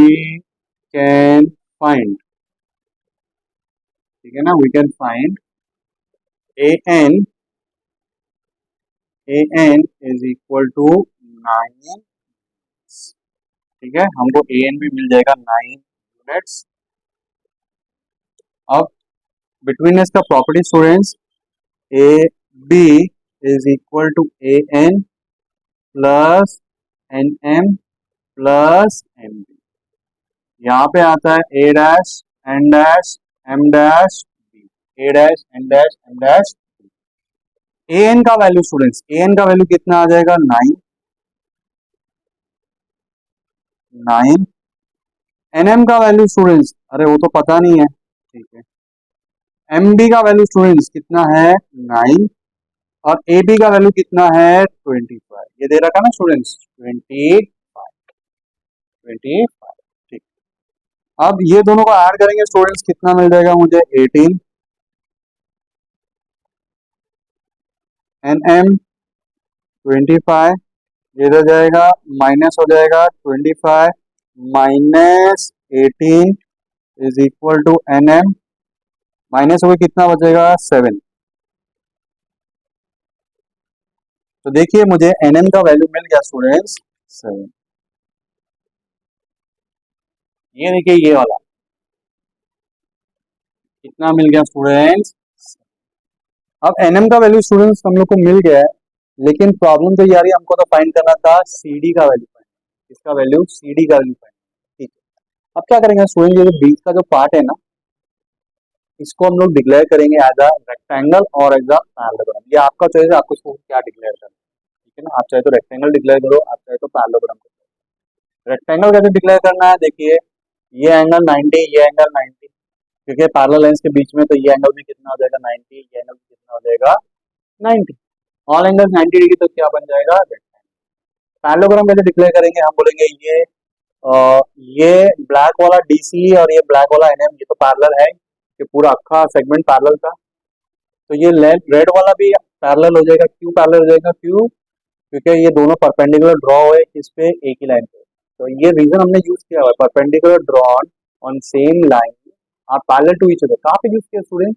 कैन फाइंड, ठीक है ना, we can find A N, A N is equal to 9, ठीक है, हमको ए एन भी मिल जाएगा 9 यूनिट्स। अब बिटवीन इसका property students, A B is equal to A N plus N M plus M B. यहाँ पे आता है A dash N dash M dash B, A dash N dash M dash. A N का वैल्यू स्टूडेंट्स, ए एन का वैल्यू कितना आ जाएगा 9, 9। एन एम का वैल्यू स्टूडेंट्स, अरे वो तो पता नहीं है, ठीक है। एम बी का वैल्यू स्टूडेंट्स कितना है 9, और ए बी का वैल्यू कितना है 25, ये दे रखा ना स्टूडेंट्स 25, 25, ठीक। अब ये दोनों को ऐड करेंगे स्टूडेंट्स, कितना मिल जाएगा मुझे 18, एन एम 25, ये हो जाएगा माइनस हो जाएगा 25 minus 18 is equal to N M, minus हो गया कितना बचेगा 7। तो देखिए मुझे एन एम का वैल्यू मिल गया स्टूडेंट्स 7। ये देखिए ये वाला कितना मिल गया स्टूडेंट्स। अब एन एम का वैल्यू स्टूडेंट्स हम लोग को मिल गया है, लेकिन प्रॉब्लम तो यार हमको तो फाइंड करना था सी डी का वैल्यू, फाइंड इसका वैल्यू सी डी का वैल्यू फाइंड, ठीक है। अब क्या करेंगे स्टूडेंट, ये जो बीच का जो पार्ट है ना, इसको हम लोग डिक्लेयर करेंगे एज अ रेक्टेंगल और एज अ पैरेललोग्राम। ये आपका चॉइस है, आपको इसको क्या डिक्लेयर करना है, ठीक है ना। आप चाहे तो रेक्टेंगल डिक्लेयर करो, आप चाहे तो पैरेललोग्राम करो। रेक्टेंगल कैसे डिक्लेयर करना है, देखिए ये एंगल 90, ये एंगल 90, क्योंकि पैरेलल लाइंस के बीच में, तो ये एंगल भी कितना हो जाएगा 90, ये एंगल भी कितना हो जाएगा 90, ऑल एंगल 90 डिग्री, तो क्या बन जाएगा रेक्टेंगल। पैरेललोग्राम कैसे डिक्लेयर करेंगे, हम बोलेंगे ये ब्लैक वाला डीसी और ये ब्लैक वाला एनएम, ये तो पैरेलल है, ये पूरा अक्खा सेगमेंट पैरेलल था, तो ये रेड वाला भी पैरेलल हो जाएगा। क्यों पैरेलल हो जाएगा, क्यों, क्योंकि ये दोनों परपेंडिकुलर ड्रॉ हुए किस पे, एक ही लाइन पे। तो ये रीजन हमने यूज किया हुआ है, perpendicular drawn on same line are parallel to each other. कहाँ पे यूज किया स्टूडेंट,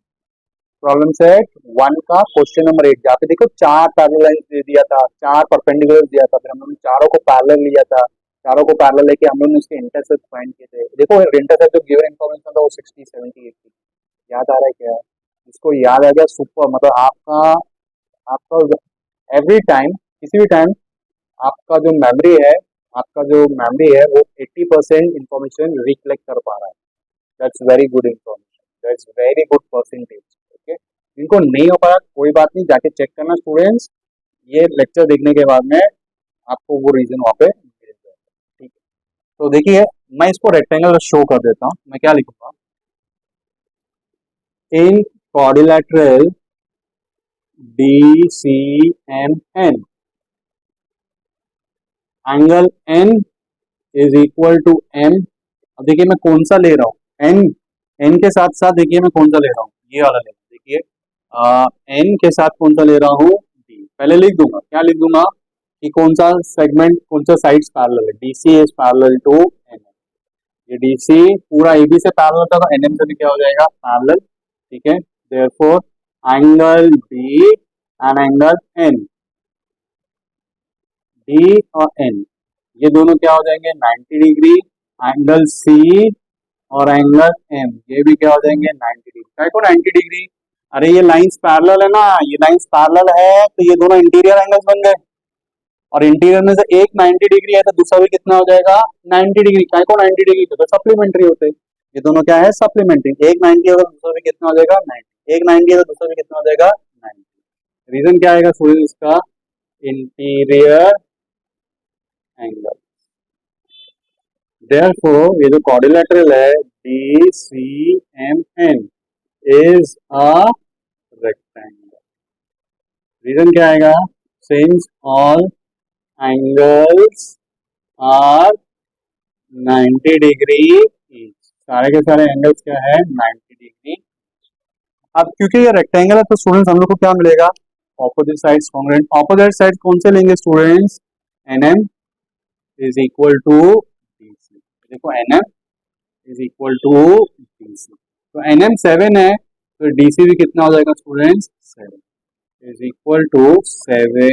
प्रॉब्लम सेट 1 का क्वेश्चन नंबर 8, जहाँ पे देखो 4 पैरेलल लाइन दे दिया था, 4 परपेंडिकुलर दिया था, फिर हम लोगों ने चारों को पैरेलल लिया था, चारों को पैरेलल लेके हम लोगों ने उसके इंटरसेप्ट फाइंड किए थे। देखो इंटरसेप्ट जो गिवन इन्फॉर्मेशन था वो 60, 70, 80, याद आ रहा है क्या, इसको याद आ गया सुपर, मतलब आपका आपका एवरी टाइम, किसी भी टाइम आपका जो मेमोरी है, आपका जो मेमोरी है वो 80% इंफॉर्मेशन रिकलेक्ट कर पा रहा है। That's very good information, that's very good percentage, okay. इनको नहीं हो पाया कोई बात नहीं, जाके चेक करना स्टूडेंट्स, ये लेक्चर देखने के बाद में आपको वो रीजन वहाँ पे मिल जाएगा, ठीक है। तो देखिए मैं इसको रेक्टेंगल शो कर देता हूँ, मैं क्या लिखूंगा, in quadrilateral DCMN angle N is equal to M। अब देखिए मैं कौन सा ले रहा हूँ, N, N के साथ साथ देखिए मैं कौन सा ले रहा हूँ, ये वाला ले रहा हूँ, देखिए N के साथ कौन सा ले रहा हूँ D। पहले लिख दूंगा, क्या लिख दूंगा कि कौन सा सेगमेंट, कौन सा साइड्स पैरेलल है, DC is parallel to NM। ये DC पूरा AB से पैरेलल था, तो NM से भी क्या हो जाएगा पैरेलल, ठीक है। Therefore angle D and angle N, D और N, ये दोनों क्या हो जाएंगे 90 डिग्री। एंगल C और एंगल M, ये भी क्या हो जाएंगे 90 डिग्री। क्या को 90 डिग्री, अरे ये लाइंस पैरेलल है ना, ये लाइंस पैरेलल है, तो ये दोनों इंटीरियर एंगल्स बन गए, और इंटीरियर में से एक 90 डिग्री है तो दूसरा भी कितना हो जाएगा 90 डिग्री। क्या को 90 डिग्री, तो सप्लीमेंट्री होते हैं, ये दोनों क्या है सप्लीमेंट्री, एक 90 होगा तो दूसरा भी कितना हो जाएगा 90, एक 90 है तो दूसरा भी कितना हो जाएगा 90। रीजन क्या आएगा स्टूडेंट इसका, इंटीरियर एंगल। Therefore, ये जो क्वाड्रिलेटरल है DCMN is a rectangle। Reason क्या आएगा, since all angles are 90 degree each, सारे के सारे एंगल्स क्या है 90 डिग्री। अब क्योंकि ये रेक्टेंगल है तो स्टूडेंट्स हम लोग को क्या मिलेगा, opposite sides congruent. Opposite side कौन से लेंगे students, N M is equal to D C. देखो N M is equal to D C, तो एन एम 7 है तो डी सी भी कितना हो जाएगा students, 7 is equal to 7।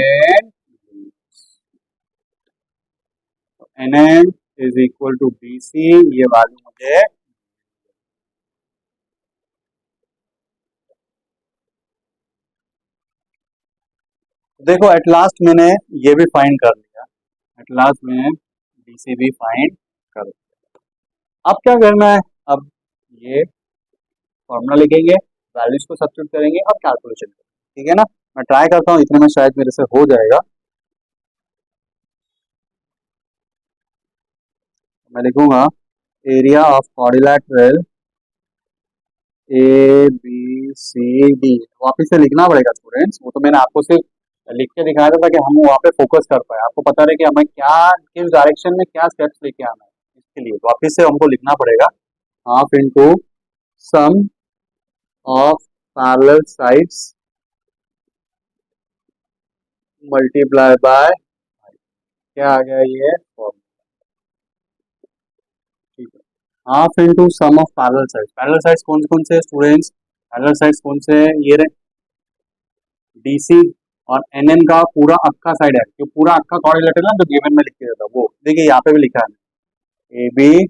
N M is equal to D C, ये वैल्यू मुझे, देखो एट लास्ट मैंने ये भी फाइंड कर लिया, एट लास्ट मैंने डीसी भी फाइंड कर लिया। अब क्या करना है, अब ये फॉर्मूला लिखेंगे, वैल्यूज को सब्स्टिट्यूट करेंगे और कैलकुलेशन करेंगे, ठीक है ना। मैं ट्राई करता हूँ, इतने में शायद मेरे से हो जाएगा। मैं लिखूंगा area of quadrilateral A B C D, वापिस से लिखना पड़ेगा स्टूडेंट्स, वो तो मैंने आपको सिर्फ लिख के दिखाया था कि हम वहाँ पे फोकस कर पाए, आपको पता रहे कि हमें क्या किस डायरेक्शन में क्या स्टेप्स लेके आना है, इसके लिए वापिस से हमको लिखना पड़ेगा half into sum of parallel sides multiply by, क्या आ गया ये, ठीक है, half into sum of parallel sides. Parallel sides कौन कौन से स्टूडेंट्स, पैरेलल साइड्स कौन से, ये रहे डीसी और एनएम का पूरा अक्का साइड है, जो पूरा अक्का क्वाड्रिलेटरल ना जो गिवन में लिख के देता वो, देखिए यहाँ पे भी लिखा है A B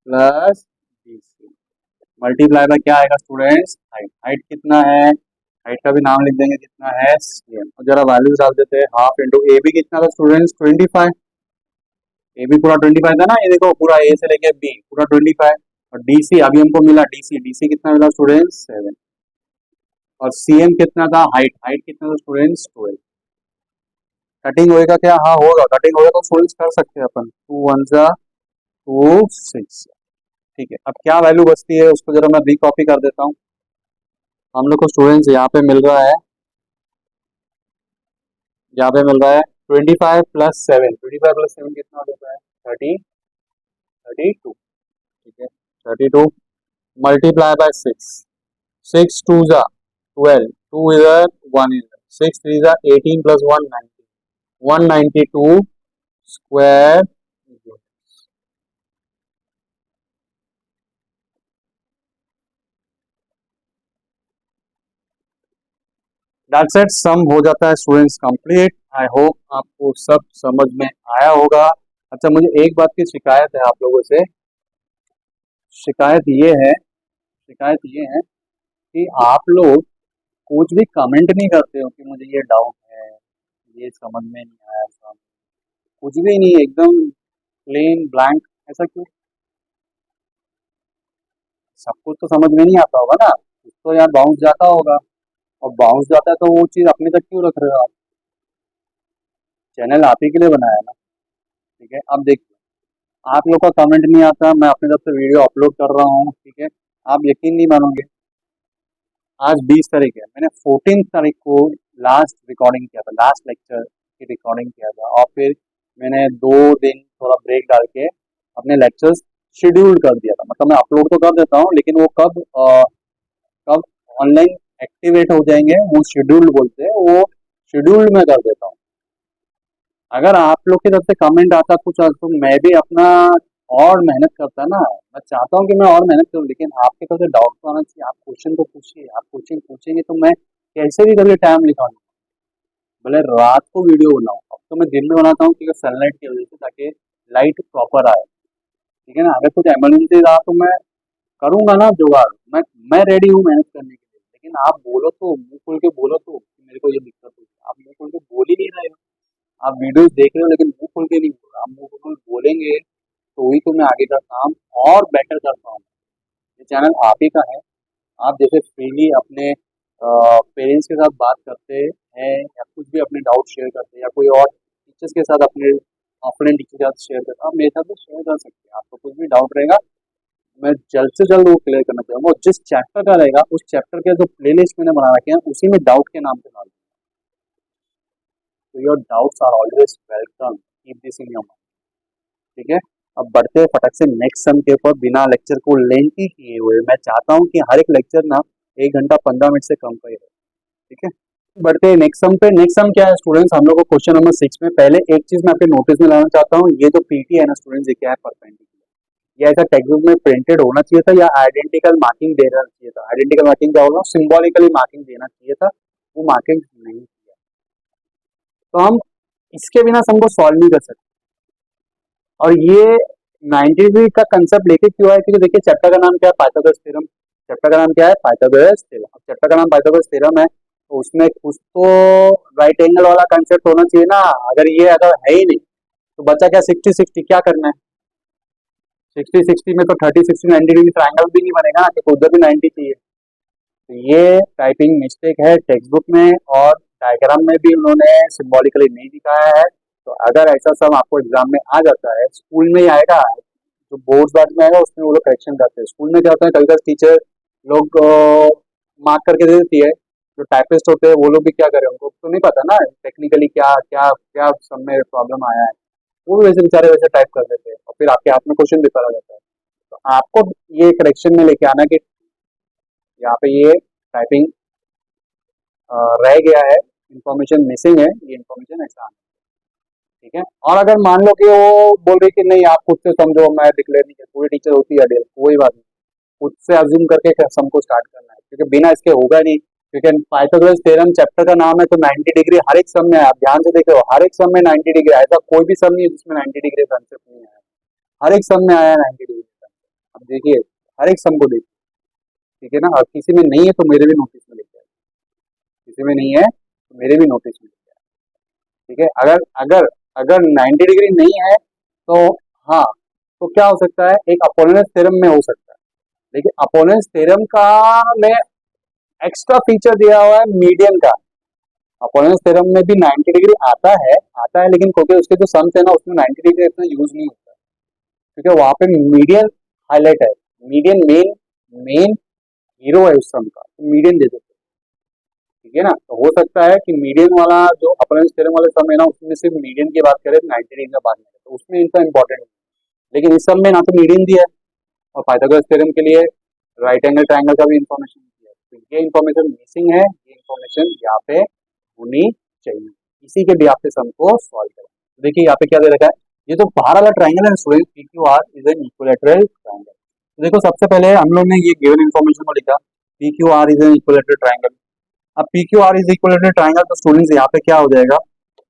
plus B C multiply by क्या आएगा स्टूडेंट्स, हाइट। हाइट कितना है, हाइट का भी नाम लिख देंगे कितना है सीएम, और जरा वैल्यूज डाल देते हैं, हाफ इंटू ए बी कितना था स्टूडेंट्स 25, ए बी पूरा 25 था ना, ये देखो पूरा ए से लेके बी पूरा 25, और डीसी अभी हमको मिला डीसी, डीसी कितना मिला स्टूडेंट्स 7, और सीएम कितना था, हाइट, हाइट कितना था स्टूडेंट्स 12। कटिंग होएगा क्या, हाँ होगा, कटिंग होगा तो स्टूडेंट्स कर सकते हैं अपन, 2 1 जा 2 6, ठीक है। अब क्या वैल्यू बचती है उसको जरा मैं रिकॉपी कर देता हूँ। हम लोग को स्टूडेंट्स यहाँ पे मिल रहा है, यहाँ पे मिल रहा है 25 प्लस 7, 25 प्लस 7 कितना हो जाता है 32, ठीक है 32 मल्टीप्लाई बाय 6, 6 2 जा 12, 2 इधर 1 इधर, 6 3 जा 18 प्लस 1 19, 192 स्क्वायर, दैट्स इट, सम हो जाता है स्टूडेंट्स कंप्लीट। आई होप आपको सब समझ में आया होगा। अच्छा मुझे एक बात की शिकायत है आप लोगों से, शिकायत ये है, शिकायत ये है कि आप लोग कुछ भी कमेंट नहीं करते हो कि मुझे ये डाउट है, ये समझ में नहीं आया, सब कुछ भी नहीं, एकदम प्लेन ब्लैंक, ऐसा क्यों, सब कुछ तो समझ में नहीं आता होगा ना, कुछ तो यार बाउंस जाता होगा, और बाउंस जाता है तो वो चीज़ अपने तक क्यों रख रहे हो आप, चैनल आप ही के लिए बनाया है ना, ठीक है। अब देखिए आप लोग का कमेंट नहीं आता, मैं अपनी तरफ से वीडियो अपलोड कर रहा हूँ, ठीक है, आप यकीन नहीं मानोगे, आज 20 तारीख है, मैंने 14 तारीख को लास्ट रिकॉर्डिंग किया था, लास्ट लेक्चर की रिकॉर्डिंग किया था, और फिर मैंने 2 दिन थोड़ा ब्रेक डाल के अपने लेक्चर्स शेड्यूल कर दिया था, मतलब मैं अपलोड तो कर देता हूँ लेकिन वो कब ऑनलाइन एक्टिवेट हो जाएंगे वो शेड्यूल्ड बोलते हैं, वो शेड्यूल्ड में कर देता हूँ। अगर आप लोग की तरफ से कमेंट आता कुछ तो मैं भी अपना और मेहनत करता ना, मैं चाहता हूँ कि मैं और मेहनत करूँ, लेकिन आपके तरफ से डाउट तो आना चाहिए, आप क्वेश्चन तो पूछिए, आप क्वेश्चन पूछेंगे तो मैं कैसे भी करके टाइम निकालूँ, भले रात को वीडियो बनाऊँ, अब तो मैं दिन में बनाता हूँ क्योंकि सनलाइट की वजह से, ताकि लाइट प्रॉपर आए, ठीक है ना। अगर कुछ इमरजेंसी रहा तो मैं करूंगा ना जुगाड़, मैं रेडी हूँ मेहनत करने के लिए, लेकिन आप बोलो तो मुंह खोल के बोलो तो कि मेरे को ये दिक्कत हुई, आप मुंह खोल के बोल ही नहीं रहे हो, आप वीडियोस देख रहे हो लेकिन मुंह खोल के नहीं बोल रहे, आप मुंह खोल के बोलेंगे तो ही तो मैं आगे का काम और बेटर कर पाऊंगा। ये चैनल आप ही का है, आप जैसे फ्रीली अपने पेरेंट्स के साथ बात करते हैं या कुछ भी अपने डाउट शेयर करते हैं, या कोई और टीचर्स के साथ अपने ऑफलाइन टीचर के साथ शेयर करते हैं, आप मेरे साथ भी शेयर कर सकते हैं, आपको कुछ भी डाउट रहेगा मैं जल्द से जल्द वो क्लियर करना चाहूँगा, और जिस चैप्टर का रहेगा उस चैप्टर के जो प्लेलिस्ट मैंने बना रखे हैं उसी में डाउट के नाम से डाल दूंगा, तो your doubts are always welcome, keep this in your mind, ठीक है। अब बढ़ते हैं फटक से नेक्स्ट सम के ऊपर, बिना लेक्चर को लेंथी किए हुए। मैं चाहता हूँ कि हर एक लेक्चर ना 1 घंटा 15 मिनट से कम का ही रहे, ठीक है। बढ़ते हैं नेक्स्ट सम पे। नेक्स्ट सम क्या है स्टूडेंट्स, हम लोग को क्वेश्चन नंबर 6 में पहले एक चीज मैं आपके नोटिस में लाना चाहता हूँ। ये जो पीटी है ना स्टूडेंट्स, ये क्या है, परपेंडिकुलर। ये ऐसा टेक्स्ट बुक में प्रिंटेड होना चाहिए था या आइडेंटिकल मार्किंग देना चाहिए था। आइडेंटिकल मार्किंग क्या होगा, सिंबॉलिकली मार्किंग देना चाहिए था, वो मार्किंग नहीं किया। तो हम इसके बिना सम को सॉल्व नहीं कर सकते। और ये 90 डिग्री का कंसेप्ट लेके क्यों आया, क्योंकि देखिए चैप्टर का नाम क्या है, पाइथागोरस थ्योरम। चैप्टर का नाम क्या है, पाइथागोरस थ्योरम। अब चैप्टर का नाम पाइथागोरस थ्योरम है तो उसमें कुछ तो राइट एंगल वाला कंसेप्ट होना चाहिए ना। अगर ये अगर है ही नहीं तो बच्चा क्या 60-60 क्या करना है। 60-60 में तो 30-60-90 डिग्री ट्रायंगल भी नहीं बनेगा ना, क्योंकि उधर भी 90 चाहिए। तो ये टाइपिंग मिस्टेक है टेक्स्ट बुक में, और डायग्राम में भी उन्होंने सिंबॉलिकली नहीं दिखाया है। तो अगर ऐसा सब आपको एग्जाम में आ जाता है, स्कूल में ही आएगा, जो बोर्ड बाद में आएगा उसमें वो लोग करेक्शन करते हैं। स्कूल में क्या होता है, कभी कभी टीचर लोग मार्क करके दे देती है। जो टाइपिस्ट होते हैं वो लोग भी क्या करें, उनको तो नहीं पता ना टेक्निकली क्या क्या क्या सब में प्रॉब्लम आया है। वो भी वैसे बेचारे वैसे टाइप कर देते हैं और फिर आपके हाथ में क्वेश्चन पेपर आ जाता है। तो आपको ये करेक्शन में लेके आना कि यहाँ पे ये टाइपिंग रह गया है, इंफॉर्मेशन मिसिंग है, ये इंफॉर्मेशन ऐसा आना, ठीक है। और अगर मान लो कि वो बोल रही कि नहीं आप खुद से समझो, मैं डिक्लेयर नहीं कर, पूरी टीचर होती है डेल, कोई बात नहीं, खुद से अज्यूम करके सम को स्टार्ट करना है, क्योंकि बिना इसके होगा नहीं। क्योंकि पाइथागोरस थ्योरम चैप्टर का नाम है, तो 90 डिग्री हर एक सम में, आप ध्यान से देखो हर एक सम में 90 डिग्री आया था। कोई भी सम नहीं है जिसमें 90 डिग्री कंसेप्ट नहीं आया, हर एक सम में आया 90 डिग्री। अब देखिए हर एक सम को देखिए, ठीक है ना। और किसी में नहीं है तो मेरे भी नोटिस में लेके आए, किसी में नहीं है तो मेरे भी नोटिस में लेके आए, ठीक है। अगर अगर अगर 90 डिग्री नहीं है तो हाँ, तो क्या हो सकता है, एक अपोलोनस थ्योरम में हो सकता है। लेकिन अपोलोनस थ्योरम का में एक्स्ट्रा फीचर दिया हुआ है मीडियन का। अपोलोनस थ्योरम में भी 90 डिग्री आता है, लेकिन क्योंकि उसके जो सम्स है ना उसमें 90 डिग्री इतना यूज नहीं होता, क्योंकि वहां पे मीडियन हाईलाइट है। मीडियन मेन मेन हीरो है उस सम का, तो मीडियन दे देते हैं, ठीक है ना। तो हो सकता है कि मीडियन वाला जो अपोलोनस थ्योरम वाले सम है ना, उसमें सिर्फ मीडियन की बात करें, 90 डिग्री का बात करें, तो उसमें इनका इंपॉर्टेंट है। लेकिन इस सब में ना तो मीडियन दिया है, और पाइथागोरस थ्योरम के लिए राइट एंगल ट्रायंगल का भी इंफॉर्मेशन दिया है। तो ये इंफॉर्मेशन मिसिंग है, ये इंफॉर्मेशन यहाँ पे होनी चाहिए, इसी के भी आपसे सम को सॉल्व करें। तो देखिए यहाँ पे क्या दे रखा है, ये जो बाहर वाला ट्रायंगल है student, P Q R is an equilateral triangle. तो देखो सबसे पहले हम लोग ने ये गिवन इंफॉर्मेशन को लिखा, P Q R is an equilateral triangle. अब P Q R is equilateral triangle, तो स्टूडेंट्स यहाँ पे क्या हो जाएगा,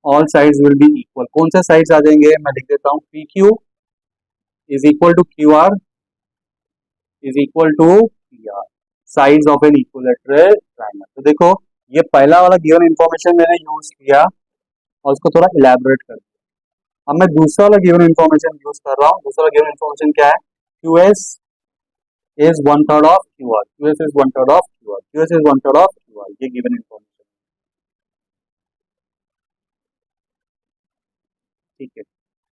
all sides will be equal. कौन से साइड्स आ जाएंगे, मैं लिख देता हूँ, P Q is equal to Q R is equal to P R, sides of an equilateral triangle. तो देखो ये पहला वाला गिवन इंफॉर्मेशन मैंने यूज किया और उसको थोड़ा इलेबोरेट कर दिया। अब मैं दूसरा वाला गिवन इंफॉर्मेशन यूज कर रहा हूँ। दूसरा गिवन इंफॉर्मेशन क्या है, Q S is one third of Q R, Q S is one third of Q R, Q S is one third of Q R, ये गिवन इंफॉर्मेशन, ठीक है।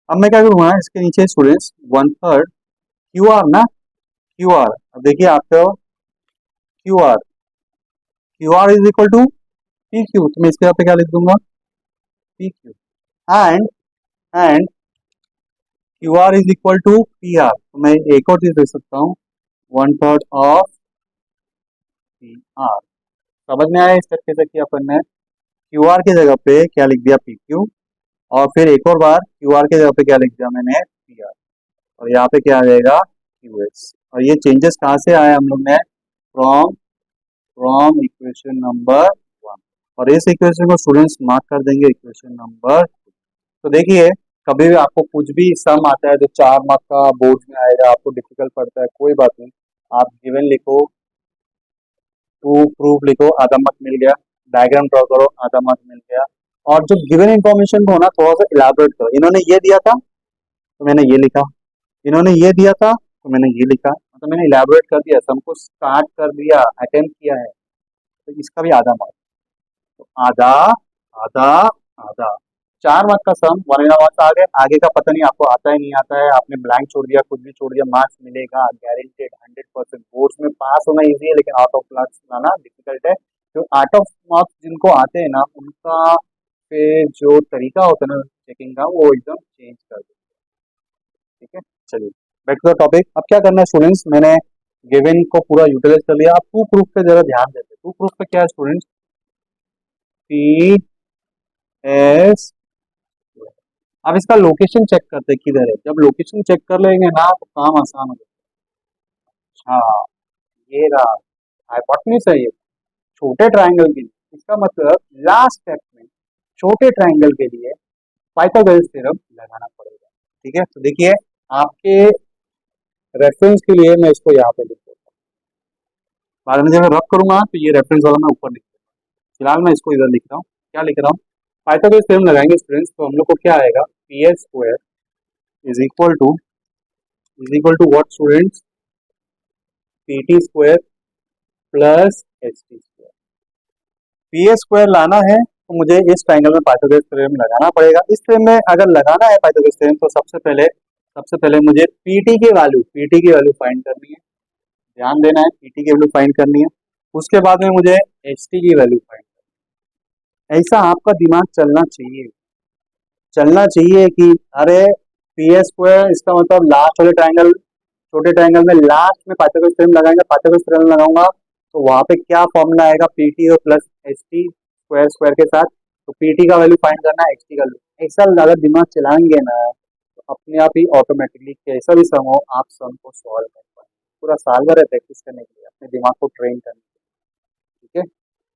अब मैं क्या करूंगा, इसके नीचे students one third Q R ना, क्यू आर, अब देखिए आपका Q R, Q R is equal to P Q, तो मैं इसके यहाँ पे क्या लिख दूंगा, P Q, and and Q R is equal to P R. तो मैं एक और चीज लिख सकता हूँ, one third of P R. समझ में आया इस तरीके से कि अपन ने क्यू आर की जगह पे क्या लिख दिया, पी क्यू, और फिर एक और बार क्यू आर की जगह पे क्या लिख दिया मैंने, पी आर, और यहाँ पे क्या आ जाएगा, क्यू एस। और ये चेंजेस कहाँ से आए हम लोग ने, फ्रॉम फ्रॉम इक्वेशन नंबर 1, और इस इक्वेशन को स्टूडेंट्स मार्क कर देंगे इक्वेशन नंबर 2। तो देखिए कभी भी आपको कुछ भी सम आता है जो 4 मार्क का बोर्ड में आएगा, आपको डिफिकल्ट पड़ता है, कोई बात नहीं, आप गिवन लिखो, टू प्रूफ लिखो, आधा मार्क मिल गया, डायग्राम ड्रॉ करो, आधा मार्क मिल गया। और जो गिवन इंफॉर्मेशन को ना थोड़ा सा इलाबोरेट करो, इन्होंने ये दिया था तो मैंने ये लिखा, इन्होंने ये दिया था तो मैंने ये लिखा, मतलब मैंने इलाबोरेट कर दिया, सम को स्टार्ट कर दिया, अटेम्प्ट किया है, तो इसका भी आधा मार्क। तो आधा आधा आधा, 4 मार्क का सम 1.5 मार्क्स आ गए, आगे का पता नहीं आपको आता है नहीं आता है, आपने ब्लैंक छोड़ दिया, कुछ भी छोड़ दिया, मार्क्स मिलेगा गारंटेड 100%। बोर्ड्स में पास होना इजी है, लेकिन आउट ऑफ मार्क्स लाना डिफिकल्ट है। तो आउट ऑफ मार्क्स जिनको आते हैं ना, उनका पे जो तरीका होता है ना चेकिंग का, वो एकदम चेंज कर देते हैं। ठीक है, चलिए बैक टू द टॉपिक। अब क्या करना है स्टूडेंट्स, मैंने गिवन को पूरा यूटिलाइज कर लिया। अब टू प्रूफ पे जरा ध्यान देते हैं। टू प्रूफ पे क्या है स्टूडेंट्स, पी एस, अब इसका लोकेशन चेक करते हैं किधर है। जब लोकेशन चेक कर लेंगे ना तो काम आसान हो जाएगा। हाँ, ये रहा, हाइपोटेन्यूज है ये छोटे ट्राइंगल के लिए। इसका मतलब लास्ट स्टेप में छोटे ट्राइंगल के लिए पाइथागोरस थ्योरम लगाना पड़ेगा। ठीक है, तो देखिए आपके रेफरेंस के लिए मैं इसको यहाँ पे लिख देता हूँ। बाद में जब मैं रब करूंगा तो ये रेफरेंस वाला मैं ऊपर लिख दूंगा। फिलहाल मैं इसको इधर लिख रहा हूँ। क्या लिख रहा हूँ, पाइथागोरस थ्योरम लगाएंगे स्टूडेंट्स, तो हम लोग को क्या आएगा, P S square is equal to what students, P T square plus H T square. P S square लाना है तो मुझे इस ट्राइंगल में पाइथागोरस थ्योरम लगाना पड़ेगा। इस थ्योरम में अगर लगाना है पाइथागोरस थ्योरम तो सबसे पहले मुझे पीटी की वैल्यू फाइंड करनी है। ध्यान देना है, पीटी की वैल्यू फाइंड करनी है। उसके बाद में मुझे एच टी की वैल्यू फाइंड करनी है। ऐसा आपका दिमाग चलना चाहिए कि अरे पी एस स्क्वायर, इसका मतलब लास्ट वाले ट्राइंगल, छोटे ट्राइंगल में लास्ट में पाइथागोरस थ्योरम लगाएंगे, पाइथागोरस थ्योरम लगाऊंगा तो वहां पे क्या फॉर्मूला आएगा, पीटी और plus H T square square के साथ। तो पीटी का वैल्यू फाइंड करना है, एच टी का वैल्यू। ऐसा अगर दिमाग चलाएंगे ना तो अपने आप ही ऑटोमेटिकली कैसा भी सम हो आप सम को सॉल्व कर पाएंगे। पूरा साल भर है प्रैक्टिस करने के लिए, अपने दिमाग को ट्रेन करने के लिए। ठीक है,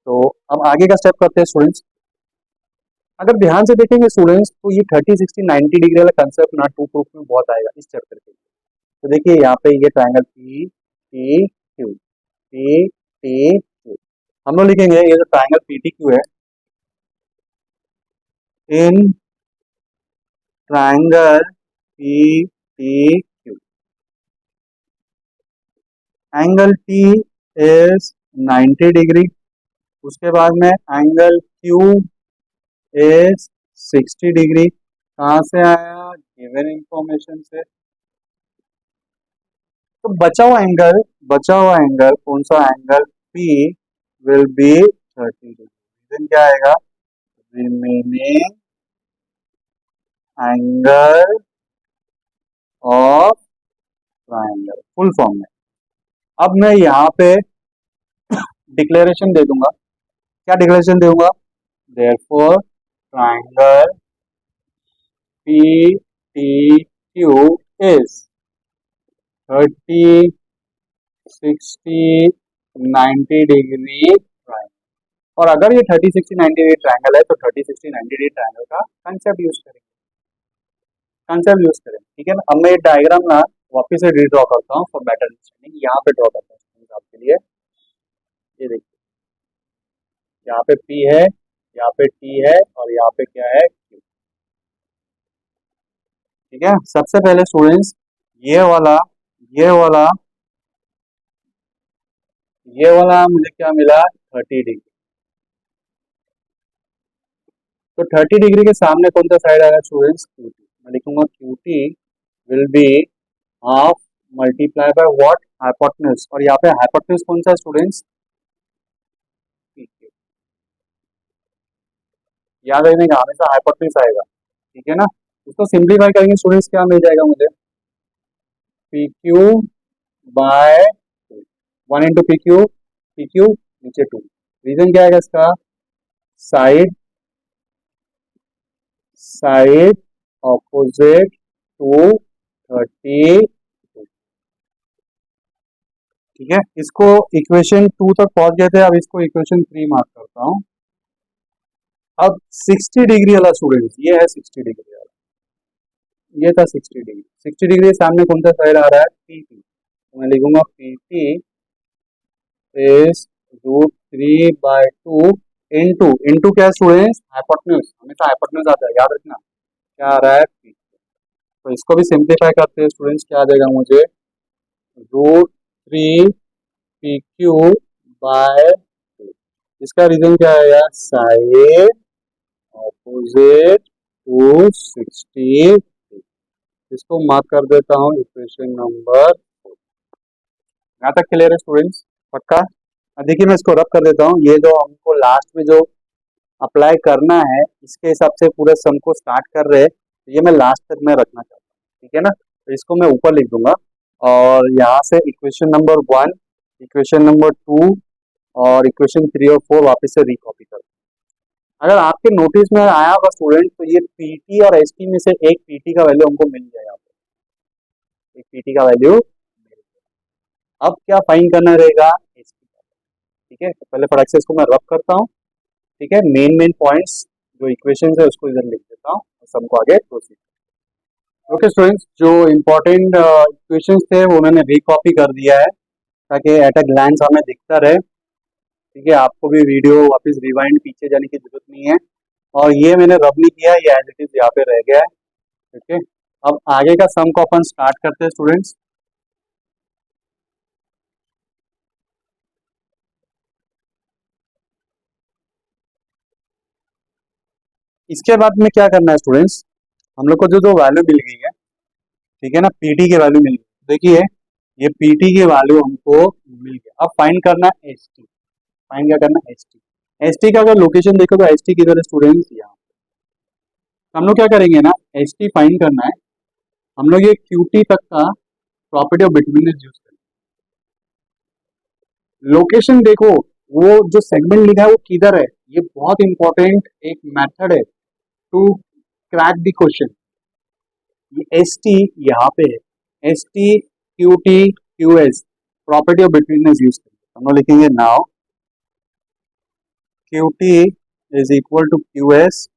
तो अब आगे का स्टेप करते हैं स्टूडेंट्स। अगर ध्यान से देखेंगे स्टूडेंट्स तो ये 30 60 90 डिग्री वाला कंसेप्ट ना टू प्रूफ में बहुत आएगा इस चैप्टर के लिए। तो देखिए यहाँ पे ये triangle P T Q, P T Q, हम लोग लिखेंगे ये जो ट्राइंगल पी टी क्यू है, इन triangle P T Q angle T is 90 degree. उसके बाद में एंगल क्यू इज 60 डिग्री। कहाँ से आया, गिवन इंफॉर्मेशन से। तो बचा हुआ एंगल कौन सा, angle P will be 30 degree. Reason क्या आएगा, remaining angle of triangle, full form में। अब मैं यहाँ पे डिक्लेरेशन दे दूंगा। क्या डिक्लेरेशन दूंगा, therefore triangle P T Q is 30 60 90 degree triangle. और अगर ये 30 60 90 डिग्री ट्राइंगल है तो 30 60 90 डिग्री ट्राइंगल का कंसेप्ट यूज करें। ठीक है ना। अब मैं ये डायग्राम ना वापस से रीड्रॉ करता हूँ फॉर बेटर अंडरस्टैंडिंग। यहाँ पे ड्रॉ करता हूँ आपके लिए। ये देखिए यहाँ पे P है, यहाँ पे T है और यहाँ पे क्या है Q। ठीक है, सबसे पहले स्टूडेंट्स ये वाला ये वाला ये वाला मुझे क्या मिला, 30 डिग्री। तो 30 डिग्री के सामने कौन सा साइड आएगा स्टूडेंट्स, QT। मैं लिखूंगा QT will be half multiply by what, hypotenuse. और यहाँ पे हाइपोटेन्यूज कौन सा स्टूडेंट्स, PQ। याद रखने का हमेशा हाइपोटेन्यूज आएगा। ठीक है ना। इसको सिंप्लीफाई करेंगे स्टूडेंट्स, क्या मिल जाएगा मुझे, PQ बाय 1 इंटू PQ नीचे 2। रीजन क्या आएगा इसका, साइड साइड ऑपोजिट टू 30। ठीक है, इसको इक्वेशन 2 तक पहुंच गए थे, अब इसको इक्वेशन 3 मार्क करता हूं। अब 60 डिग्री वाला स्टूडेंट, ये है 60 डिग्री वाला, ये था 60 डिग्री के सामने कौन सा साइड आ रहा है, PT। तो मैं लिखूंगा PT इज √3/2 इंटू इंटू क्या स्टूडेंट्स, हाइपोटेन्यूज। हमेशा हाइपोटेन्यूज आता है, याद रखना। क्या आ रहा है, P। तो इसको भी सिंप्लीफाई करते हैं स्टूडेंट्स, क्या आ जाएगा मुझे, √3PQ/2। इसका रीजन क्या आएगा, साइड ऑपोजिट टू 60। इसको मार्क कर देता हूँ इक्वेशन नंबर 4। यहाँ तक क्लियर है स्टूडेंट्स, पक्का। अब देखिए मैं इसको रब कर देता हूँ। ये जो हमको लास्ट में जो अप्लाई करना है इसके हिसाब से पूरे सम को स्टार्ट कर रहे हैं, तो ये मैं लास्ट तक में रखना चाहता हूँ। ठीक है ना। तो इसको मैं ऊपर लिख दूंगा और यहाँ से इक्वेशन नंबर 1, इक्वेशन नंबर 2 और इक्वेशन 3 और 4 वापस से रिकॉपी कर। अगर आपके नोटिस में आया होगा स्टूडेंट, तो ये पीटी और एसटी में से एक पीटी का वैल्यू हमको मिल गया, यहाँ पे एक पीटी का वैल्यू मिल गया। अब क्या फाइंड करना रहेगा, एसटी का। ठीक है, तो पहले फटाक से इसको मैं रब करता हूँ। ठीक है, मेन पॉइंट्स जो इक्वेशन है उसको इधर लिख देता हूँ और सबको आगे प्रोसीड। ओके स्टूडेंट्स, जो इम्पोर्टेंट इक्वेशंस थे वो मैंने रिकॉपी कर दिया है ताकि एट अ ग्लैंस हमें दिखता रहे। ठीक है, आपको भी वीडियो वापस रिवाइंड पीछे जाने की जरूरत नहीं है। और ये मैंने रब नहीं किया, ये एज इट इज यहाँ पे रह गया है। ठीक है, अब आगे का सम को अपन स्टार्ट करते हैं स्टूडेंट्स। इसके बाद में क्या करना है स्टूडेंट्स, हम लोग को जो जो वैल्यू मिल गई है, ठीक है ना, पीटी की वैल्यू मिल गई। देखिए ये पीटी की वैल्यू हमको मिल गया। अब फाइंड करना है एसटी। फाइंड क्या करना है, एसटी। एसटी का अगर लोकेशन देखो तो एसटी किधर है स्टूडेंट्स, यहाँ। हम लोग क्या करेंगे ना, एसटी फाइंड करना है। हम लोग ये क्यूटी तक का प्रॉपर्टी ऑफ बिटवीननेस यूज करेंगे। लोकेशन देखो, वो जो सेगमेंट लिखा है वो किधर है, ये बहुत इंपॉर्टेंट एक मेथड है टू क्रैक द क्वेश्चन। ये एस टी यहाँ पे है, S T Q T Q S, property of betweenness use करेंगे। हम लोग लिखेंगे now Q T is equal to Q S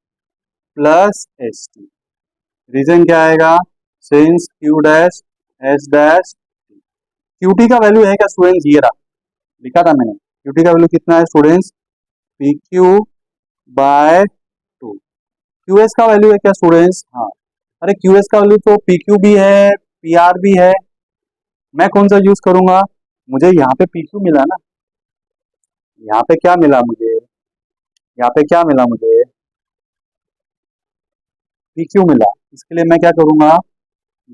plus S T. Reason क्या आएगा, since Q dash S dash, Q T का वैल्यू है क्या स्टूडेंट्स, ये रहा, लिखा था मैंने। क्यू टी का वैल्यू कितना है students, P Q by 2। Q S का वैल्यू है क्या स्टूडेंट्स, हाँ। अरे क्यू एस का वैल्यू तो पी क्यू भी है, पी आर भी है। मैं कौन सा यूज करूंगा, मुझे यहाँ पे पी क्यू मिला ना, यहाँ पे क्या मिला मुझे, यहाँ पे क्या मिला मुझे, पी क्यू मिला। इसके लिए मैं क्या करूंगा,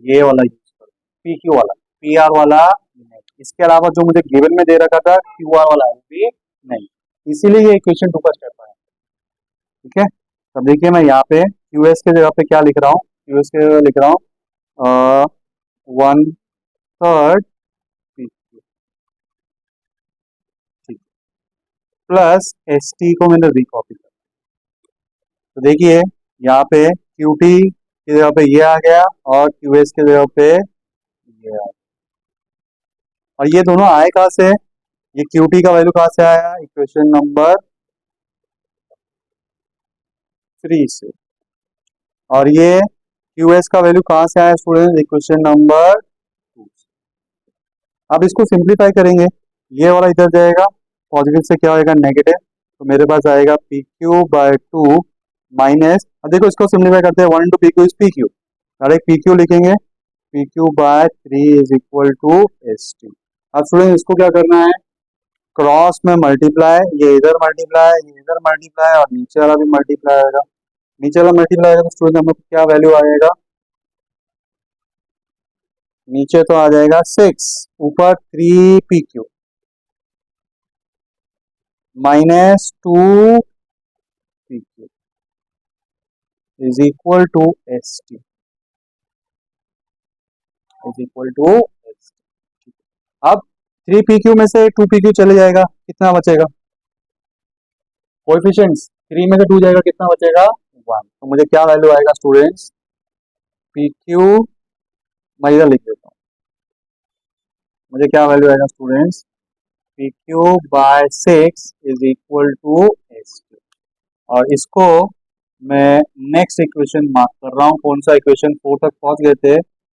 ये वाला यूज करूंगा, पी क्यू वाला, पी आर वाला नहीं। इसके अलावा जो मुझे गिवन में दे रखा था क्यू आर वाला, वो भी नहीं। इसीलिए ये इक्वेशन 2 का स्टेप है। ठीक है, तब देखिए मैं यहाँ पे क्यू एस के जगह पे क्या लिख रहा हूँ, क्यू एस के जगह लिख रहा हूँ 1/3 पी क्यू, ठीक, प्लस एस टी को मैंने रिकॉपी कर। तो देखिए यहाँ पे क्यू टी की जगह पे ये आ गया और क्यू एस की जगह पे ये आ गया। और ये दोनों आए कहाँ से, ये क्यू टी का वैल्यू कहाँ से आया, इक्वेशन नंबर 3 से। और ये क्यू एस का वैल्यू कहाँ से आया स्टूडेंट, इक्वेशन नंबर 2 से। अब इसको सिंप्लीफाई करेंगे, ये वाला इधर जाएगा, पॉजिटिव से क्या होएगा नेगेटिव, तो मेरे पास आएगा पी क्यू बाय 2 माइनस, अब देखो इसको सिंप्लीफाई करते हैं, 1 into P Q is P Q, direct P Q लिखेंगे, P Q by 3 is equal to S T. अब स्टूडेंट इसको क्या करना है, क्रॉस में मल्टीप्लाई, ये इधर मल्टीप्लाई, ये इधर मल्टीप्लाई और नीचे वाला भी मल्टीप्लाई आएगा। नीचे वाला मल्टीप्लाई आएगा तो स्टूडेंट हम लोग क्या वैल्यू आएगा, नीचे तो आ जाएगा 6, ऊपर 3 P Q minus 2 P Q is equal to S T, is equal to S T. अब 3 पी क्यू में से 2 पी क्यू चले जाएगा, कितना बचेगा, कोएफिशिएंट्स 3 में से 2 जाएगा, कितना बचेगा 1। तो मुझे क्या वैल्यू आएगा स्टूडेंट्स, पी क्यू, मैं इधर लिख देता हूँ, मुझे क्या वैल्यू आएगा students, P Q by 6 is equal to S T. और इसको मैं नेक्स्ट इक्वेशन मार्क कर रहा हूँ, कौन सा इक्वेशन, 4 तक पहुंच गए थे,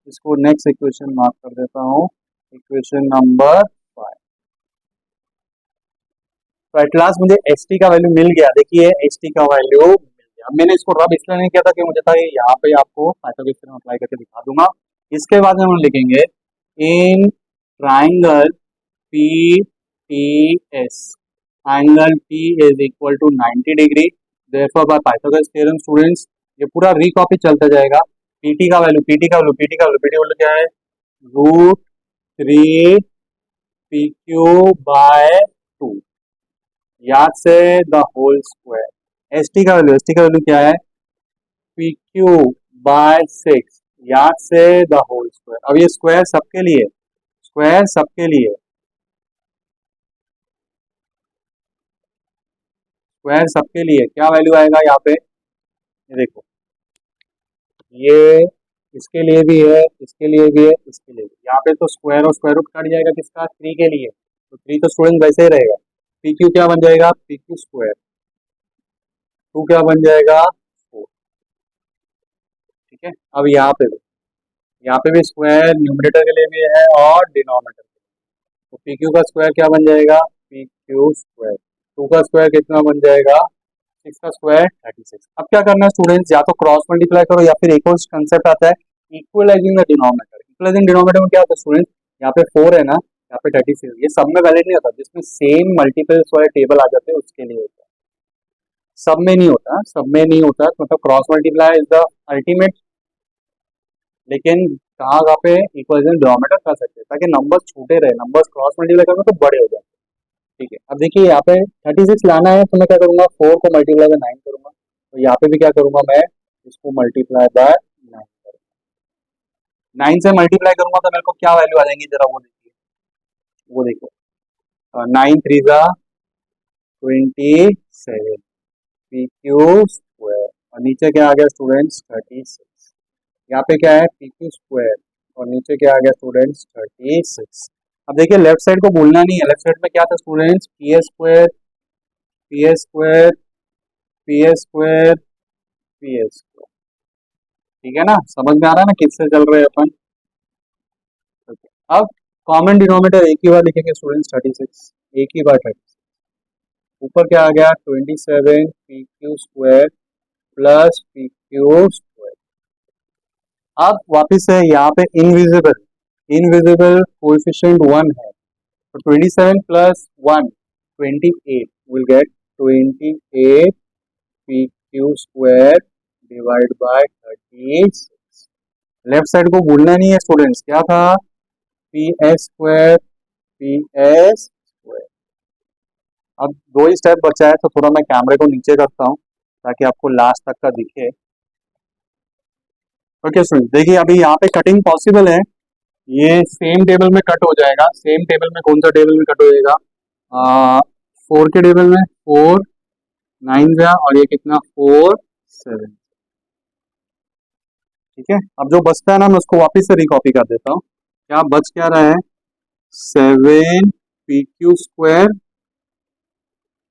इसको नेक्स्ट इक्वेशन मार्क कर देता हूँ, इक्वेशन नंबर 5। तो एट लास्ट मुझे एस टी का वैल्यू मिल गया। देखिए एस टी का वैल्यू मिल गया। मैंने इसको रब इसलिए नहीं किया था कि मुझे था कि यहाँ पे आपको पाइथागोरस थ्योरम अप्लाई करके दिखा दूंगा। इसके बाद हम लिखेंगे in triangle P T S, angle P is equal to 90 degree, therefore by Pythagoras theorem students ये पूरा रिकॉपी चलता जाएगा। पीटी का वैल्यू, पीटी का वैल्यू, पीटी का वैल्यू, पीटी वैल्यू क्या है, √3 पी क्यू बाय 2, याद से the whole square. S T का वैल्यू, एस टी का वैल्यू क्या है, पी क्यू बाय 6, याद से द होल स्क्वायर। अब ये स्क्वायर सबके लिए, स्क्वायर सबके लिए, स्क्वायर सबके लिए क्या वैल्यू आएगा यहाँ पे, ये देखो, ये इसके लिए भी है, इसके लिए भी है, इसके लिए भी। यहाँ पे तो स्क्वायर और स्क्वायर रूट कट जाएगा किसका, 3 के लिए, तो 3 तो स्टूडेंट वैसे ही रहेगा। पी क्यू क्या बन जाएगा, पी क्यू स्क्वायर, 2 क्या बन जाएगा, 4। ठीक है, अब यहाँ पे भी स्क्वायर न्यूमरेटर के लिए भी है और डिनोमिनेटर के लिए। तो पी क्यू का स्क्वायर क्या बन जाएगा, पी क्यू स्क्वायर, 2 का स्क्वायर कितना बन जाएगा, 6 का स्क्वायर 36। अब क्या करना है स्टूडेंट्स, या तो क्रॉस मल्टीप्लाई करो या फिर एक और कंसेप्ट आता है equalising the denominator. Equalising denominator में क्या होता है स्टूडेंट्स, यहाँ पे 4 है ना, यहाँ पे 36, ये सब में वैलिड नहीं होता, जिसमें सेम मल्टीपल्स वाले टेबल आ जाते हैं उसके लिए होता है, सब में नहीं होता, सब में नहीं होता, मतलब cross multiply is the ultimate. लेकिन कहाँ पे इक्वलाइजिंग डिनोमिनेटर कर सकते हैं ताकि नंबर्स छोटे रहे, नंबर्स क्रॉस मल्टीप्लाई करोगे तो बड़े हो जाए। ठीक है, अब देखिए यहाँ पे 36 लाना है तो मैं क्या करूंगा, 4 को मल्टीप्लाई बाय 9 करूंगा, तो यहाँ पे भी क्या करूंगा मैं, इसको मल्टीप्लाई बाय 9 करूंगा, 9 से मल्टीप्लाई करूंगा तो मेरे को क्या वैल्यू आ जाएंगी, जरा वो देखिए, वो देखो, 9 3 जा 27, पी क्यू स्क्वायर, और नीचे क्या आ गया स्टूडेंट्स 36। यहाँ पे क्या है, पी क्यू स्क्वायर, और नीचे क्या आ गया स्टूडेंट्स 36। अब देखिए लेफ्ट साइड को भूलना नहीं है, लेफ्ट साइड में क्या था students, P A square, P A square, P A square, P A square. ठीक है ना, समझ में आ रहा है ना किससे चल रहे हैं अपन। Okay. अब कॉमन डिनोमिनेटर एक ही बार लिखेंगे स्टूडेंट्स 36, एक ही बार 36, ऊपर क्या आ गया 27 P Q square plus P Q square. अब वापिस से यहाँ पे इनविजिबल, इनविजिबल कोएफिशिएंट 1 है, तो 27 plus 1 28 will get 28 P Q square divide by 36। Left side को भूलना नहीं है स्टूडेंट्स, क्या था, P S square, P S square. अब 2 ही स्टेप बचा है, तो थोड़ा मैं कैमरे को नीचे करता हूँ ताकि आपको लास्ट तक का दिखे। ओके स्टूडेंट, देखिए अभी यहाँ पे कटिंग पॉसिबल है, ये सेम टेबल में कट हो जाएगा, सेम टेबल में कौन सा टेबल में कट हो जाएगा, 4 के टेबल में, 4 9 जा, और ये कितना 4 7। ठीक है, अब जो बचता है ना मैं उसको वापस से रिकॉपी कर देता हूँ, क्या बच क्या रहा है, 7 पी क्यू स्क्वायर,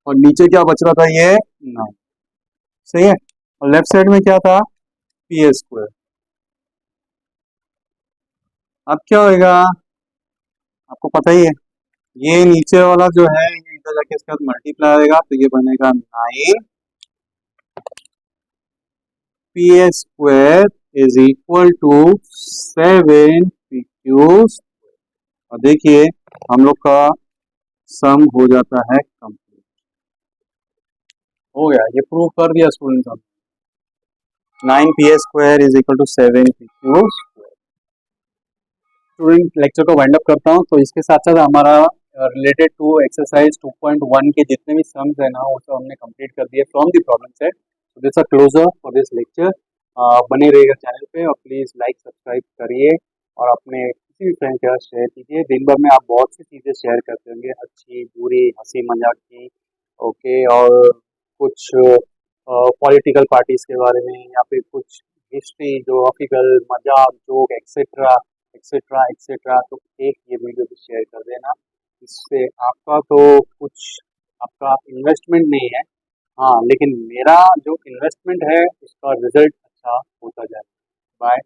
और नीचे क्या बच रहा था, ये 9। सही है, और लेफ्ट साइड में क्या था, पी ए स्क्वायर। अब क्या होएगा, आपको पता ही है, ये नीचे वाला जो है ये इधर जाके इसके साथ मल्टीप्लाई आएगा, तो ये बनेगा 9 P A square is equal to 7 P Q. और देखिए हम लोग का सम हो जाता है कंप्लीट, हो गया, ये प्रूव कर दिया स्टूडेंट्स हम, 9 P A square is equal to 7 P Q. Student lecture को वाइंड अप करता हूँ, तो इसके साथ साथ हमारा रिलेटेड टू एक्सरसाइज 2.1 के जितने भी सम्स है ना वो सब हमने कंप्लीट कर दिए from the problem set. So this are closure for this lecture. बने रहिएगा चैनल पे और प्लीज़ लाइक सब्सक्राइब करिए और अपने किसी भी फ्रेंड के साथ शेयर कीजिए। दिन भर में आप बहुत सी चीज़ें शेयर करते होंगे, अच्छी बुरी हंसी मजाक की, ओके, और कुछ पॉलिटिकल पार्टीज के बारे में या फिर कुछ हिस्ट्री, जोग्राफिकल, मजाक, जोक एक्सेट्रा एक्सेट्रा एक्सेट्रा। तो एक ये वीडियो भी शेयर कर देना, इससे आपका तो कुछ आपका इन्वेस्टमेंट नहीं है, हाँ, लेकिन मेरा जो इन्वेस्टमेंट है उसका रिजल्ट अच्छा होता जाए। बाय।